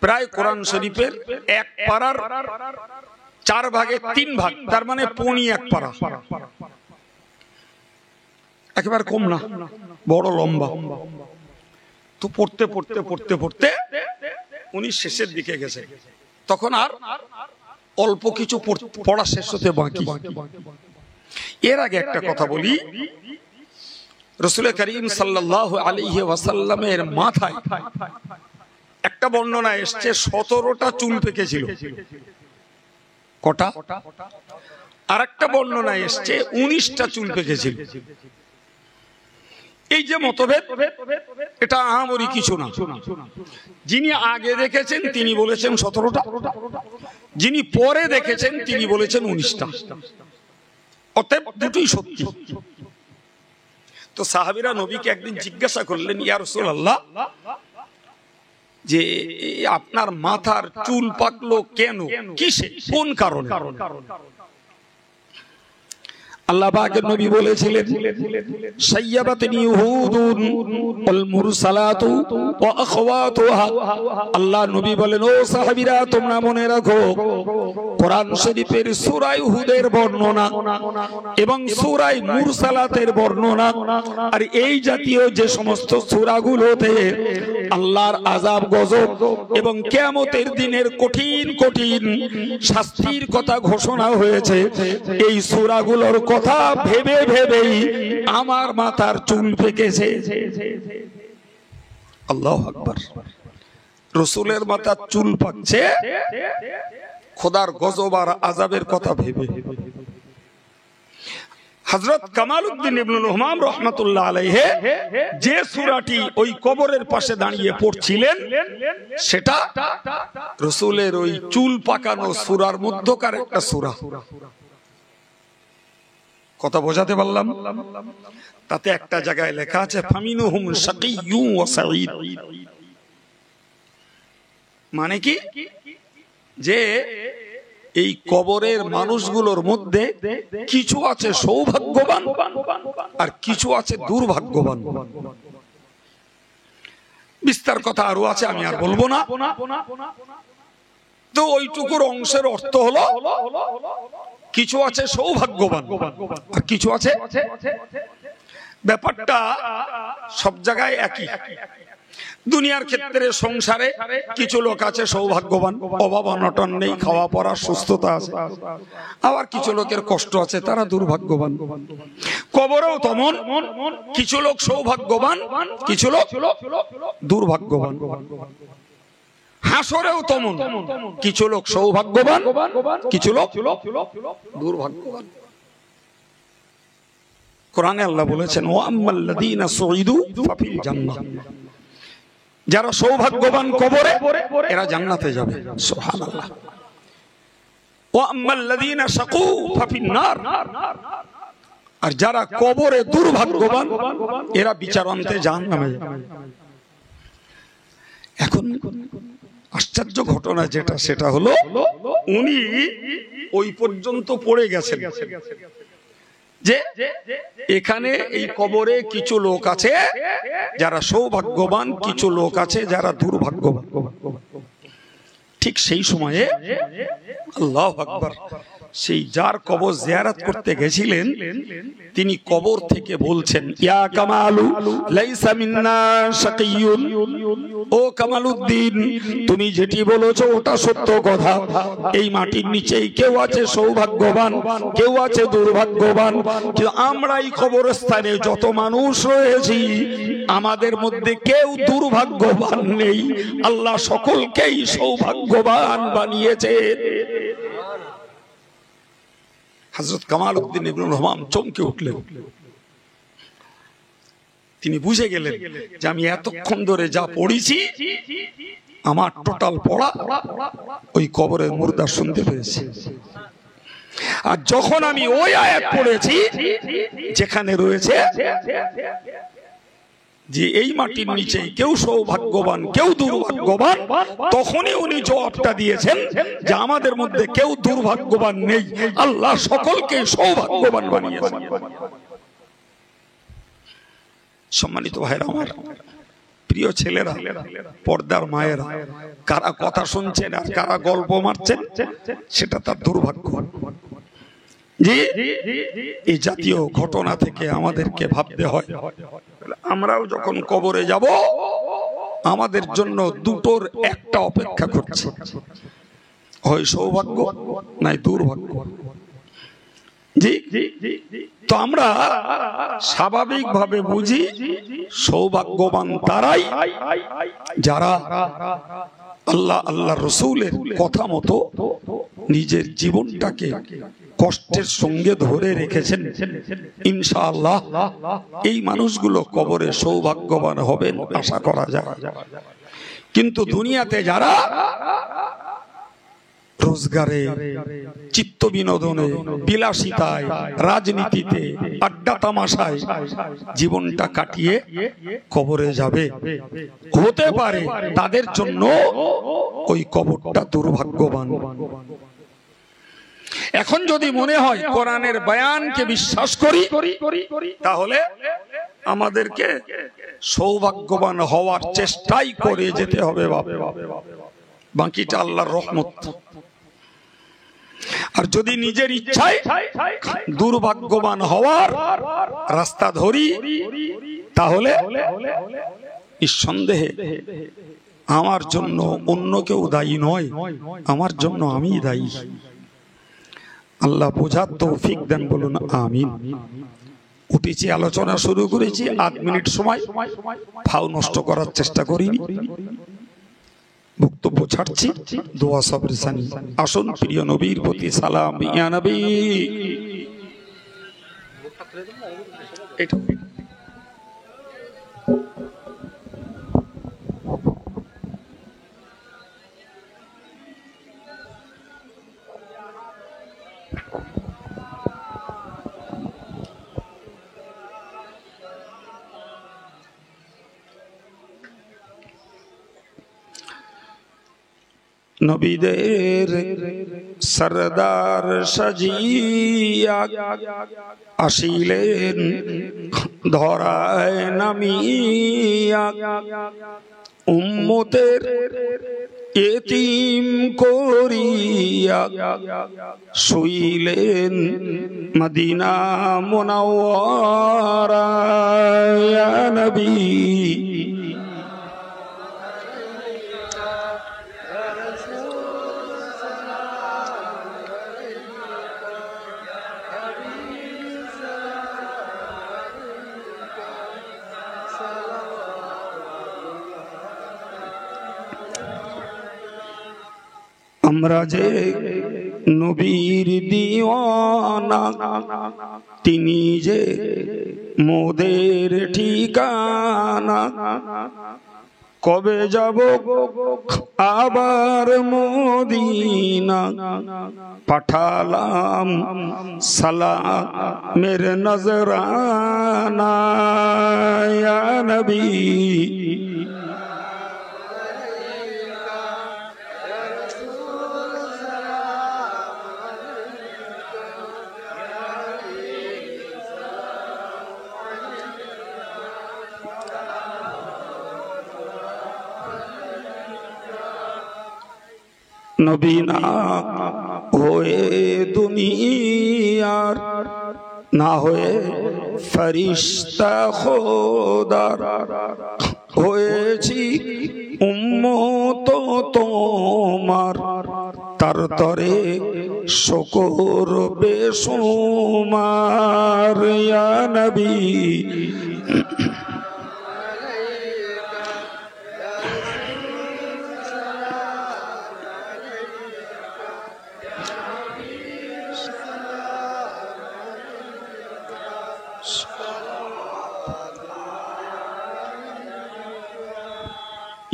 প্রায় কোরআন শরীফের এক পারার 4 ভাগে 3 ভাগ, তার মানে পৌনি 1 পারা, একেবারে কম না, বড় লম্বা। তো পড়তে পড়তে পড়তে পড়তে উনি শেষের দিকে গেছে। তখন আর অল্প কিছু পড়া শেষ হতে বাকি। এর আগে একটা কথা বলি, রাসূল করিম সাল্লাল্লাহু আলাইহি ওয়াসাল্লামের মাথায় একটা বর্ণনা এসছে 17টা চুল পেকেছিল। কটা? আর একটা বর্ণনা এসছে 19টা চুল পেকেছিল। এই যে মতভেদ, এটা আহামরি কিছু না। যিনি আগে দেখেছেন তিনি বলেছেন 17টা, যিনি পরে দেখেছেন তিনি বলেছেন 19টা। অতএব দুটোই সত্যি। তো সাহাবীরা নবীকে একদিন জিজ্ঞাসা করলেন, ইয়া রাসূলুল্লাহ, যে আপনার মাথার চুল পাকলো কেন, কিসে, কোন কারণে? আল্লাহ পাকের নবী বলেছিলেন, সাইয়াবাতনি হুদুন ওয়াল মুরসালাতু ওয়া আখওয়াতুহা। আল্লাহ নবী বলেন, ও সাহাবীরা তোমরা মনে রাখো, কোরআন শরীফের সূরা হুদের বর্ণনা এবং সূরা মুরসালাতের বর্ণনা আর এই জাতীয় যে সমস্ত সূরাগুলোতে আল্লাহর আযাব গজব এবং কিয়ামতের দিনের কঠিন কঠিন শাস্তির কথা ঘোষণা হয়েছে, এই সূরাগুলোর কথা ভেবে ভেবেই আমার মাথার চুল পেকেছে। আল্লাহু আকবার। রাসূলের মাথার চুল পাকছে খোদার গজব আর আযাবের কথা ভেবে। হযরত কামালউদ্দিন ইবনুল হুমাম রাহমাতুল্লাহ আলাইহি যে সূরাটি ওই কবরের পাশে দাঁড়িয়ে পড়ছিলেন, সেটা রাসূলের ওই চুল পাকানো সূরার মধ্যকার একটা সূরা। কথা বোঝাতে পারলাম? তাতে একটা জায়গায় লেখা আছে, ফামিনুহুম শাকিয়্যু ওয়া সাঈদ। মানে কি, যে এই কবরের মানুষগুলোর মধ্যে কিছু আছে সৌভাগ্যবান আর কিছু আছে দুর্ভাগ্যবান। বিস্তার কথা আরো আছে, আমি আর বলবো না। তো ওইটুকুর অংশের অর্থ হলো, কিছু আছে সৌভাগ্যবান আর কিছু আছে, ব্যাপারটা সব জায়গায় একই। দুনিয়ার ক্ষেত্রে সংসারে কিছু লোক আছে সৌভাগ্যবান, অভাব অনটন নেই, খাওয়া পড়া সুস্থতা আছে। আবার কিছু লোকের কষ্ট আছে, তারা দুর্ভাগ্যবান। কবরেও তেমন, কিছু লোক সৌভাগ্যবান, কিছু লোক দুর্ভাগ্যবান। হাসরেও তেমন, কিছু লোক সৌভাগ্যবান, কিছু লোক দুর্ভাগ্যবান। কোরআনে আল্লাহ বলেছেন, ওয়া আম্মাল্লাযীনা সুঈদু ফাফিল জান্নাহ। যারা সৌভাগ্যবান কবরে, এরা জান্নাতে যাবে। সুবহানাল্লাহ। ওয়া আম্মাল্লাযীনা শাকু ফাফিন নার। আর যারা কবরে দুর্ভাগ্যবান, এরা বিচারান্তে জাহান্নামে যাবে। এখন আশ্চর্য ঘটনা যেটা, সেটা হলো উনি ওই পর্যন্ত পড়ে গেছেন যে এখানে এই কবরে কিছু লোক আছে যারা সৌভাগ্যবান, কিছু লোক আছে যারা দুর্ভাগ্যবান। ঠিক সেই সময়ে আল্লাহু আকবার, সেই যার কবর জিয়ারত করতে গেছিলেন তিনি কবর থেকে বলছেন, ইয়া কামালু লাইসা মিন্না শাকিয়ুন। ও কামালউদ্দিন, তুমি যেটি বলেছো ওটা সত্য কথা। এই মাটির নিচেই কেউ আছে সৌভাগ্যবান, কেউ আছে দুর্ভাগ্যবান। কিন্তু আমরা এই কবরস্থানে যত মানুষ রয়েছি, আমাদের মধ্যে কেউ দুর্ভাগ্যবান নেই। আল্লাহ সকলকেই সৌভাগ্যবান বানিয়েছেন। হযরত কামালউদ্দিন ইবনুল হুমাম চমকে উঠলেন। তিনি বুঝে গেলেন যে আমি এতক্ষণ ধরে যা পড়েছি, আমার টোটাল পড়া ওই কবরের মুর্দা শুনতে পেয়েছে। আর যখন আমি ওই আয়াত পড়েছি যেখানে রয়েছে যে এই মাটির নিচে কেউ সৌভাগ্যবান, কেউ দুর্ভাগ্যবান, তখনই উনি জবাবটা দিয়েছেন যে আমাদের মধ্যে কেউ দুর্ভাগ্যবান নেই, আল্লাহ সকলকে সৌভাগ্যবান বানিয়েছেন। সম্মানিত ভাইরা আমার, প্রিয় ছেলেরা, পর্দার মায়েরা, কারা কথা শুনছেন আর কারা গল্প মারছেন সেটা তার দুর্ভাগ্য। জি, এই জাতীয় ঘটনা থেকে আমাদেরকে ভাবতে হয়, আমরাও যখন কবরে যাব আমাদের জন্য দুটোর একটা অপেক্ষা করছে। হয় সৌভাগ্য নাই দুর্ভাগ্য। জি, তো আমরা স্বাভাবিকভাবে বুঝি সৌভাগ্যবান তারাই যারা আল্লাহ আল্লাহ রসুলের কথা মতো নিজের জীবনটাকে কষ্টের সঙ্গে ধরে রেখেছেন। ইনশাআল্লাহ এই মানুষগুলো কবরে সৌভাগ্যবান হবেন আশা করা যায়। কিন্তু দুনিয়াতে যারা রোজগারে, চিত্ত বিনোদনে, বিলাসিতায়, রাজনীতিতে, আড্ডা তামাশায় জীবনটা কাটিয়ে কবরে যাবে, হতে পারে তাদের জন্য ওই কবরটা দুর্ভাগ্যবান। এখন যদি মনে হয় কোরআনের বয়ানকে বিশ্বাস করি, তাহলে আমাদেরকে সৌভাগ্যবান হওয়ার চেষ্টাই করে যেতে হবে, বাকিটা আল্লাহর রহমত। আর যদি নিজের ইচ্ছায় দুর্ভাগ্যবান হওয়ার রাস্তা ধরি, তাহলে নিঃসন্দেহে আমার জন্য অন্য কেউ দায়ী নয়, আমার জন্য আমি দায়ী। আল্লাহ বোঝার তৌফিক দেন, বলুন আমিন। উঠেছি, আলোচনা শুরু করেছি, 8 মিনিট সময় ফাও নষ্ট করার চেষ্টা করিনি, বক্তব্য ছাড়ছি, দোয়া সবরে সানি। আসুন প্রিয় নবীর প্রতি সালাম। ইয়া নবী, নবীদের সরদার সাজিয়া আসিলেন ধরায় নামিয়া, উম্মতের এতিম করিয়া শুইলেন মদিনা মুনাওয়ারা। ইয়া নবী, আমরা যে নবীর দিওয়ানা, তিনি যে মোদের ঠিকানা। কবে যাব আবার মদিনা, পাঠালাম সালামের নজরানা। ইয়া নবী, নবী না হয়ে দুনিয়ার, না হয়ে ফরিশতা খোদার, হয়েছি উম্মত তোমার, তার তরে শুকর বেশুমার। ইয়া নবী,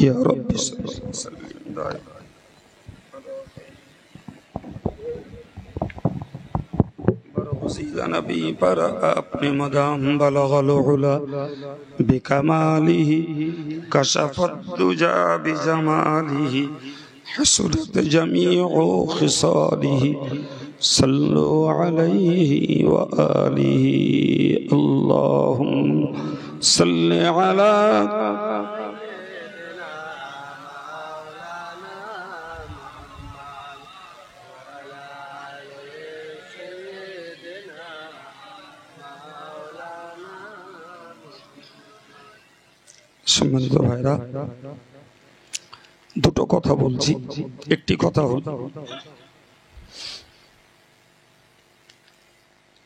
या रब्बी नबी पर अपने मदाम बलगल उला बिकमालिही कशफत दुजा बिजमालिही हसरत जमीउ खिसालिही सल्लु अलैहि व आलिहि अल्लाहुम्मा सल्लि अला। সম্মানিত ভাইরা, দুটো কথা বলছি। একটি কথা হল,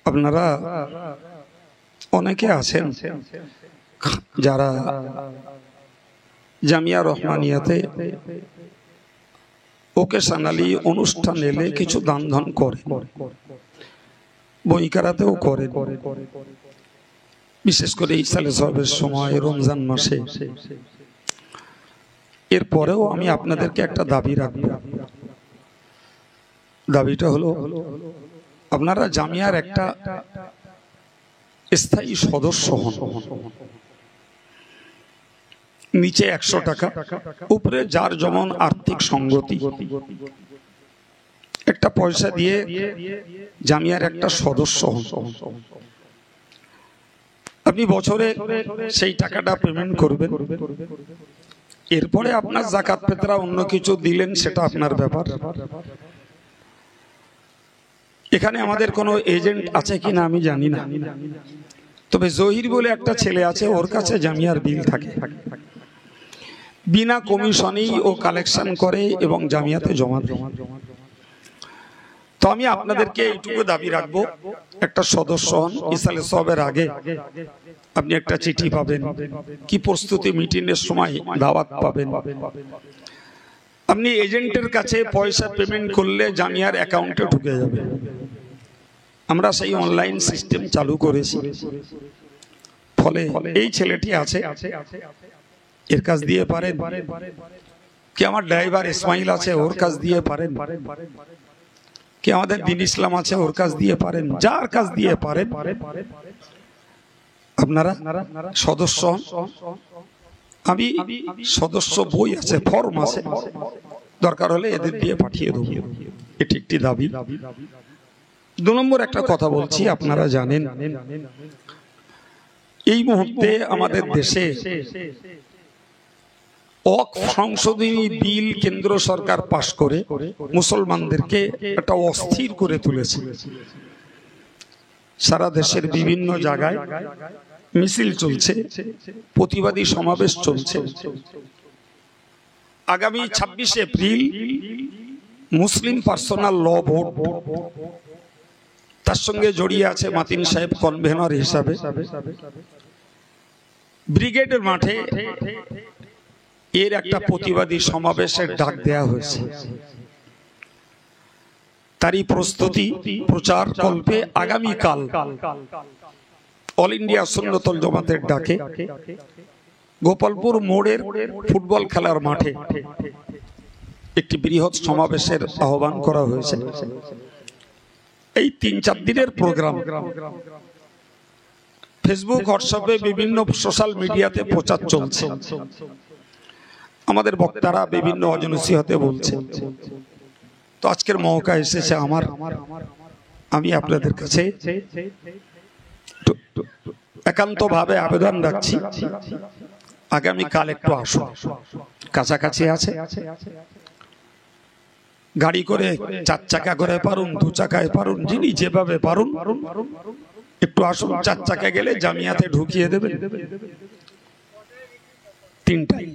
আপনারা অনেকে আছেন যারা জামিয়া রহমানিয়াতে ওকেশনালি অনুষ্ঠান এলে কিছু দান ধন করে, বইকারাতেও করে, বিশেষ করে ইসালে সবের সময়, রমজান মাসে। এরপরেও আমি আপনাদেরকে একটা দাবি রাখব। দাবিটা হলো, আপনারা জামিয়ার একটা স্থায়ী সদস্য হন। নিচে 100 টাকা, উপরে যার যেমন আর্থিক সঙ্গতি, একটা পয়সা দিয়ে জামিয়ার একটা সদস্য হন। আপনি বছরে সেই টাকাটা পেমেন্ট করবেন। এরপরে আপনার যাকাত ফিতরা অন্য কিছু দিলেন, সেটা আপনার ব্যাপার। এখানে আমাদের কোনো এজেন্ট আছে কিনা আমি জানি না, তবে জহির বলে একটা ছেলে আছে, ওর কাছে জামিয়ার বিল থাকে, বিনা কমিশনেই ও কালেকশন করে এবং জামিয়াতে জমা দেয়। তো আমি আপনাদেরকে এইটুকু দাবি রাখবো, একটা সদস্য হন। ইসালে সবের আগে আপনি একটা চিঠি পাবেন, কি প্রস্তুতি মিটিংয়ের সময় দাওয়াত পাবেন। আপনি এজেন্টের কাছে পয়সা পেমেন্ট করলে জামিয়ার অ্যাকাউন্টে ঢুকে যাবে। আমরা সেই অনলাইন সিস্টেম চালু করেছি। ফলে এই ছেলেটি আছে, এর কাজ দিয়ে পারেন, কি আমার ড্রাইভার ইসমাইল আছে, ওর কাজ দিয়ে পারেন, কি আমাদের দিন ইসলাম আছে, ওর কাজ দিয়ে পারেন, যার কাজ দিয়ে পারেন আপনারা সদস্য। আমি সদস্য বই আছে, ফর্ম আছে, দরকার হলে এদের দিয়ে পাঠিয়ে দেবো। এটি একটি দাবি। 2 নম্বর একটা কথা বলছি, আপনারা জানেন এই মুহূর্তে আমাদের দেশে ওয়াকফ সংশোধনী বিল কেন্দ্র সরকার পাশ করে মুসলমানদেরকে একটা অস্থির করে তুলেছে। সারা দেশের বিভিন্ন জায়গায় মিছিল চলছে, প্রতিবাদী সমাবেশ চলছে। আগামী 26 এপ্রিল মুসলিম পার্সোনাল ল বোর্ড, তার সঙ্গে জড়িয়ে আছে মাতিন সাহেব কনভেনর হিসাবে। ব্রিগেডের মাঠে এর একটা প্রতিবাদী সমাবেশের ডাক দেয়া হয়েছে। তারই প্রস্তুতি প্রচার কল্পে আগামীকাল অল ইন্ডিয়া সুন্নতুল জামাতের ডাকে গোপালপুর মোড়ের ফুটবল খেলার মাঠে একটি বৃহৎ সমাবেশের আহ্বান করা হয়েছে। এই 3-4 দিনের প্রোগ্রাম ফেসবুক, হোয়াটসঅ্যাপে, বিভিন্ন সোশ্যাল মিডিয়াতে প্রচার চলছে। আমাদের বক্তারা বিভিন্ন অজনসিহতে বলছে। তো আজকের মৌকা এসেছে আমার, আমি আপনাদের কাছে একান্তভাবে আবেদন রাখছি, আগামীকাল একটু আসুন। কাছাকাছি আছে, গাড়ি করে 4 চাকা করে পারুন, 2 চাকায় পারুন, যিনি যেভাবে পারুন একটু আসুন। 4 চাকা গেলে জামিয়াতে ঢুকিয়ে দেবেন। 3টায়,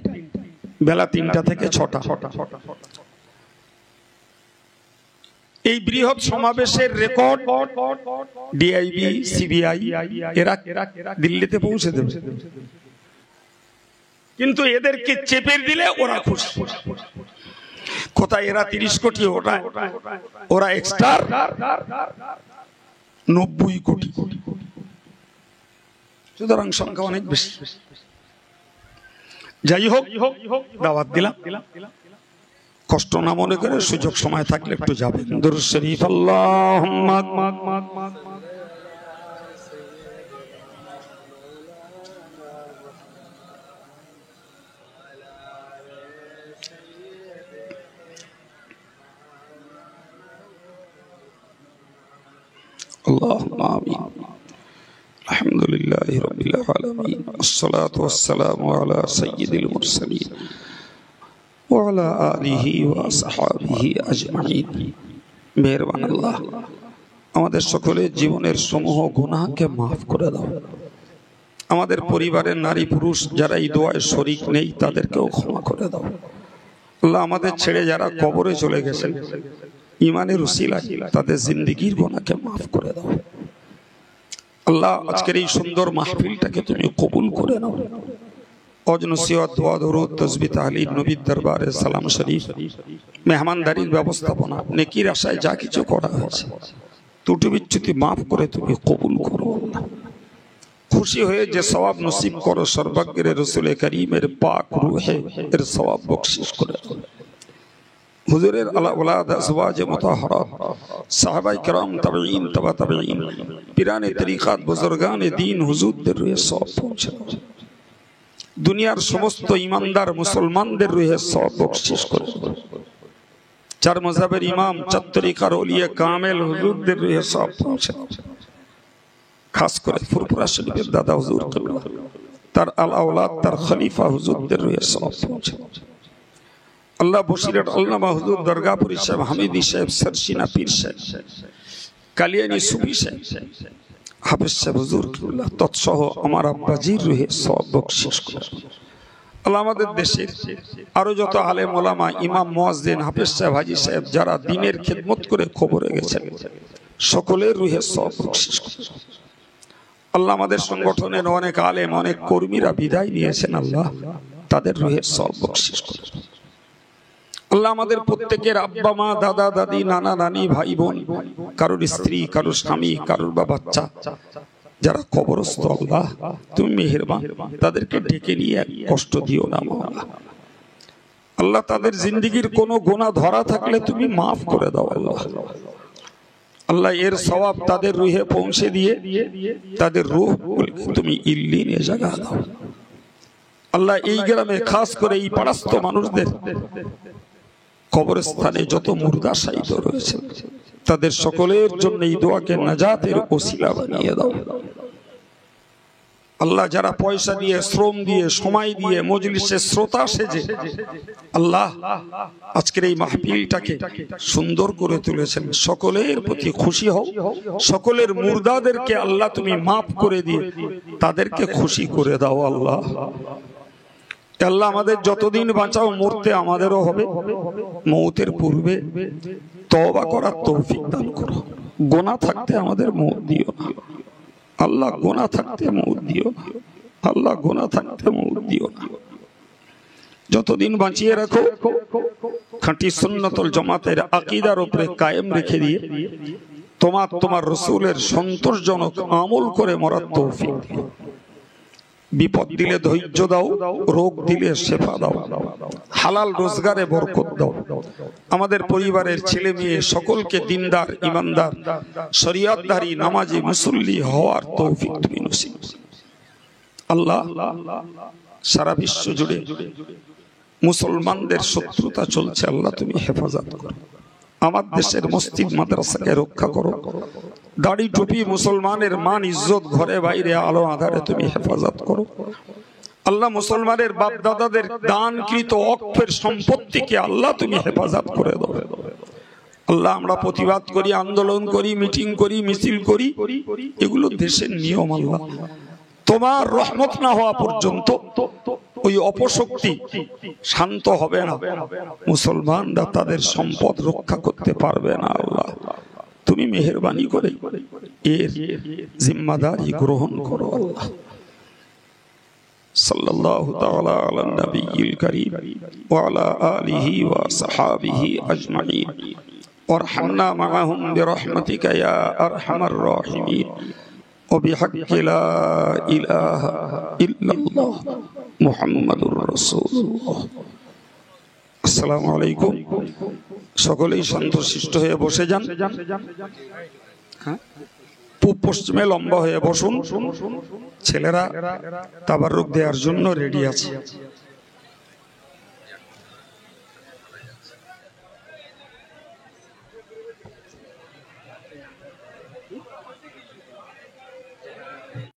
বেলা 3টা থেকে 6টা। এই বৃহৎ সমাবেশের রেকর্ড ডিআইবি, সিবিআই এরা দিল্লিতে পৌঁছে দেবে, কিন্তু এদেরকে চেপে দিলে ওরা খুশি। কোথায় এরা 30 কোটি, ওরা এক্সট্রা 90 কোটি। সুতরাং সংখ্যা অনেক বেশি। যাই হোক, দাওয়াত দিলাম, কষ্ট না মনে করে সুযোগ সময় থাকলে একটু যাবেন। দুরূদ শরীফ আল্লাহুম্মা اللهم آمين. الحمد لله رب العالمين، والصلاة والسلام على سيد المرسلين وعلى آله وصحبه أجمعين. মেহেরবান আল্লাহ, আমাদের সকলের জীবনের সমূহ গুনাহকে মাফ করে দাও। আমাদের পরিবারের নারী পুরুষ যারা এই দোয়ায় শরীক নেই তাদেরকেও ক্ষমা করে দাও। আল্লাহ আমাদের ছেড়ে যারা কবরে চলে গেছেন ইমানের উসিলায় তাদের জিন্দেগির গুনাহকে মাফ করে দাও আল্লাহ। আজকের এই সুন্দর মাহফিলটাকে তুমি কবুল করে নাও। ওয়াজ নসিহত দোয়া দরুদ তাসবিহ তাহলিল নবীর দরবারে সালাম শরীফ মেহমানদারির ব্যবস্থাপনা নেকির আশায় যা কিছু করা হয়েছে ত্রুটি বিচ্যুতি মাফ করে তুমি কবুল করো আল্লাহ। খুশি হয়ে যে সওয়াব নসিব করো সর্বজ্ঞের রাসূল করিমের পাক রূহে এর সওয়াব বখশিশ করে হুজুরের আলা ওলাদ আজওয়াজ মুতাহহারাত সাহাবায়ে কেরাম তাবেঈন তাবা তাবেঈন পীরানে তরিকাত বুজুর্গানে দ্বীন হুজুরদের রূহে সওয়াব পৌঁছে দাও। দুনিয়ার সমস্ত ঈমানদার মুসলমানদের রূহে সওয়াব বখশিশ করে চার মাযহাবের ইমাম চার তরিকার ওলিয়া কামেল হুজুরদের রূহে সওয়াব পৌঁছে দাও। খাস করে ফুরফুরা শরীফের দাদা হুজুর কিবলা তার আল আওলাদ তার খলিফা হুজুরদের রূহে সওয়াব পৌঁছে দাও আল্লাহ। বসিরহাট আল্লামা হুজুর দরগাপুরি সাহেব হামিদি সাহেব সরসিনা পীর সাহেব কালিয়ানি সুফি সাহেব হাফেজ সাহেব হুজুর কিবলা তৎসহ আমার আব্বাজির রূহে সওয়াব বখশিশ করো আল্লাহ। আমাদের দেশের আরো যত আলেম ওলামা ইমাম মুয়াজ্জিন হাফেজ সাহেব হাজী সাহেব যারা দ্বীনের খিদমত করে কবরে গেছেন সকলের রূহে সওয়াব বখশিশ করো আল্লাহ। আমাদের সংগঠনের অনেক আলেম অনেক কর্মীরা বিদায় নিয়েছেন আল্লাহ, তাদের রূহে সওয়াব বখশিশ করো আল্লাহ। আমাদের প্রত্যেকের আব্বা মা দাদা দাদি নানা নানি ভাই বোন কারোর স্ত্রী কারোর স্বামী কারোর বা বাচ্চা যারা কবরস্থ আল্লাহ তুমি মেহেরবান তাদেরকে ডেকে নিয়ে কষ্ট দিও না মাওলা আল্লাহ। তাদের জিন্দেগির কোনো গুনাহ ধরা থাকলে তুমি মাফ করে দাও আল্লাহ। আল্লাহ এর সওয়াব তাদের রূহে পৌঁছে দিয়ে তাদের রূহ তুমি ইল্লিনে জায়গা দাও আল্লাহ। এই গ্রামে খাস করে এই পাড়াস্থ মানুষদের কবরস্থানে যত মুর্দা শায়িত রয়েছে তাদের সকলের জন্য এই দোয়াকে নাজাতের ওসিলা বানিয়ে দাও আল্লাহ। যারা পয়সা দিয়ে শ্রম দিয়ে সময় দিয়ে মজলিসে শ্রোতা সেজে আল্লাহ আজকের এই মাহফিলটাকে সুন্দর করে তুলেছেন সকলের প্রতি খুশি হও। সকলের মুর্দাদেরকে আল্লাহ তুমি মাফ করে দিয়ে তাদেরকে খুশি করে দাও আল্লাহ। আল্লাহ আমাদের যতদিন বাঁচাও মরতে আমাদেরও হবে, মৌতের পূর্বে তওবা করার তৌফিক দান করো। গোনা থাকতে আমাদের মৌত দিও না আল্লাহ, গোনা থাকতে মৌত দিও না আল্লাহ, গোনা থাকতে মৌত দিও না। যতদিন বাঁচিয়ে রাখো খাঁটি সুন্নতুল জামাতের আকীদার উপরে কায়েম রেখে দিয়ে তোমার রাসূলের সন্তোষজনক আমল করে মরার তৌফিক দিও। বিপদ দিলে ধৈর্য দাও, রোগ দিলে শেফা দাও, হালাল রোজগারে বরকত দাও। আমাদের পরিবারের ছেলে মেয়ে সকলকে দিনদার ইমানদার শরীয়তধারী নামাজি মুসল্লি হওয়ার তৌফিক তুমি নসিব আল্লাহ। সারা বিশ্ব জুড়ে মুসলমানদের শত্রুতা চলছে আল্লাহ তুমি হেফাজত করো। আমার দেশের মসজিদ মাদ্রাসাকে রক্ষা করো। দাড়ি টুপি মুসলমানের মান ইজ্জত ঘরে বাইরে আলো আধারে তুমি হেফাজত করো আল্লাহ। মুসলমানের বাপ দাদাদের দানকৃত অক্ষের সম্পত্তিকে আল্লাহ তুমি হেফাজত করে দাও আল্লাহ। আমরা প্রতিবাদ করি, আন্দোলন করি, মিটিং করি, মিছিল করি, এগুলো দেশের নিয়ম আল্লাহ। তোমার রহমত না হওয়া পর্যন্ত ওই অপশক্তি শান্ত হবে না, মুসলমানরা তাদের সম্পদ রক্ষা করতে পারবে না আল্লাহ। তুমি মেহেরবানি করে এর জিম্মাদারি গ্রহণ করো আল্লাহ। সাল্লাল্লাহু তাআলা আলা নবিয়্যিল কারীম ওয়া আলা আলিহি ওয়া সাহাবিহি আজমাইন ওয়ারহামনা মাআহুম বিরহমাতিকা ইয়া আরহামার রাহিমিন ওয়া বিহাক্কি লা ইলাহা ইল্লাল্লাহ মুহাম্মাদুর রাসূলুল্লাহ। আসসালামু আলাইকুম। সকলেই শান্তশিষ্ট হয়ে বসে যান। পূব পশ্চিমে লম্বা হয়ে বসুন। ছেলেরা তাবাররুক দেওয়ার জন্য রেডি আছে।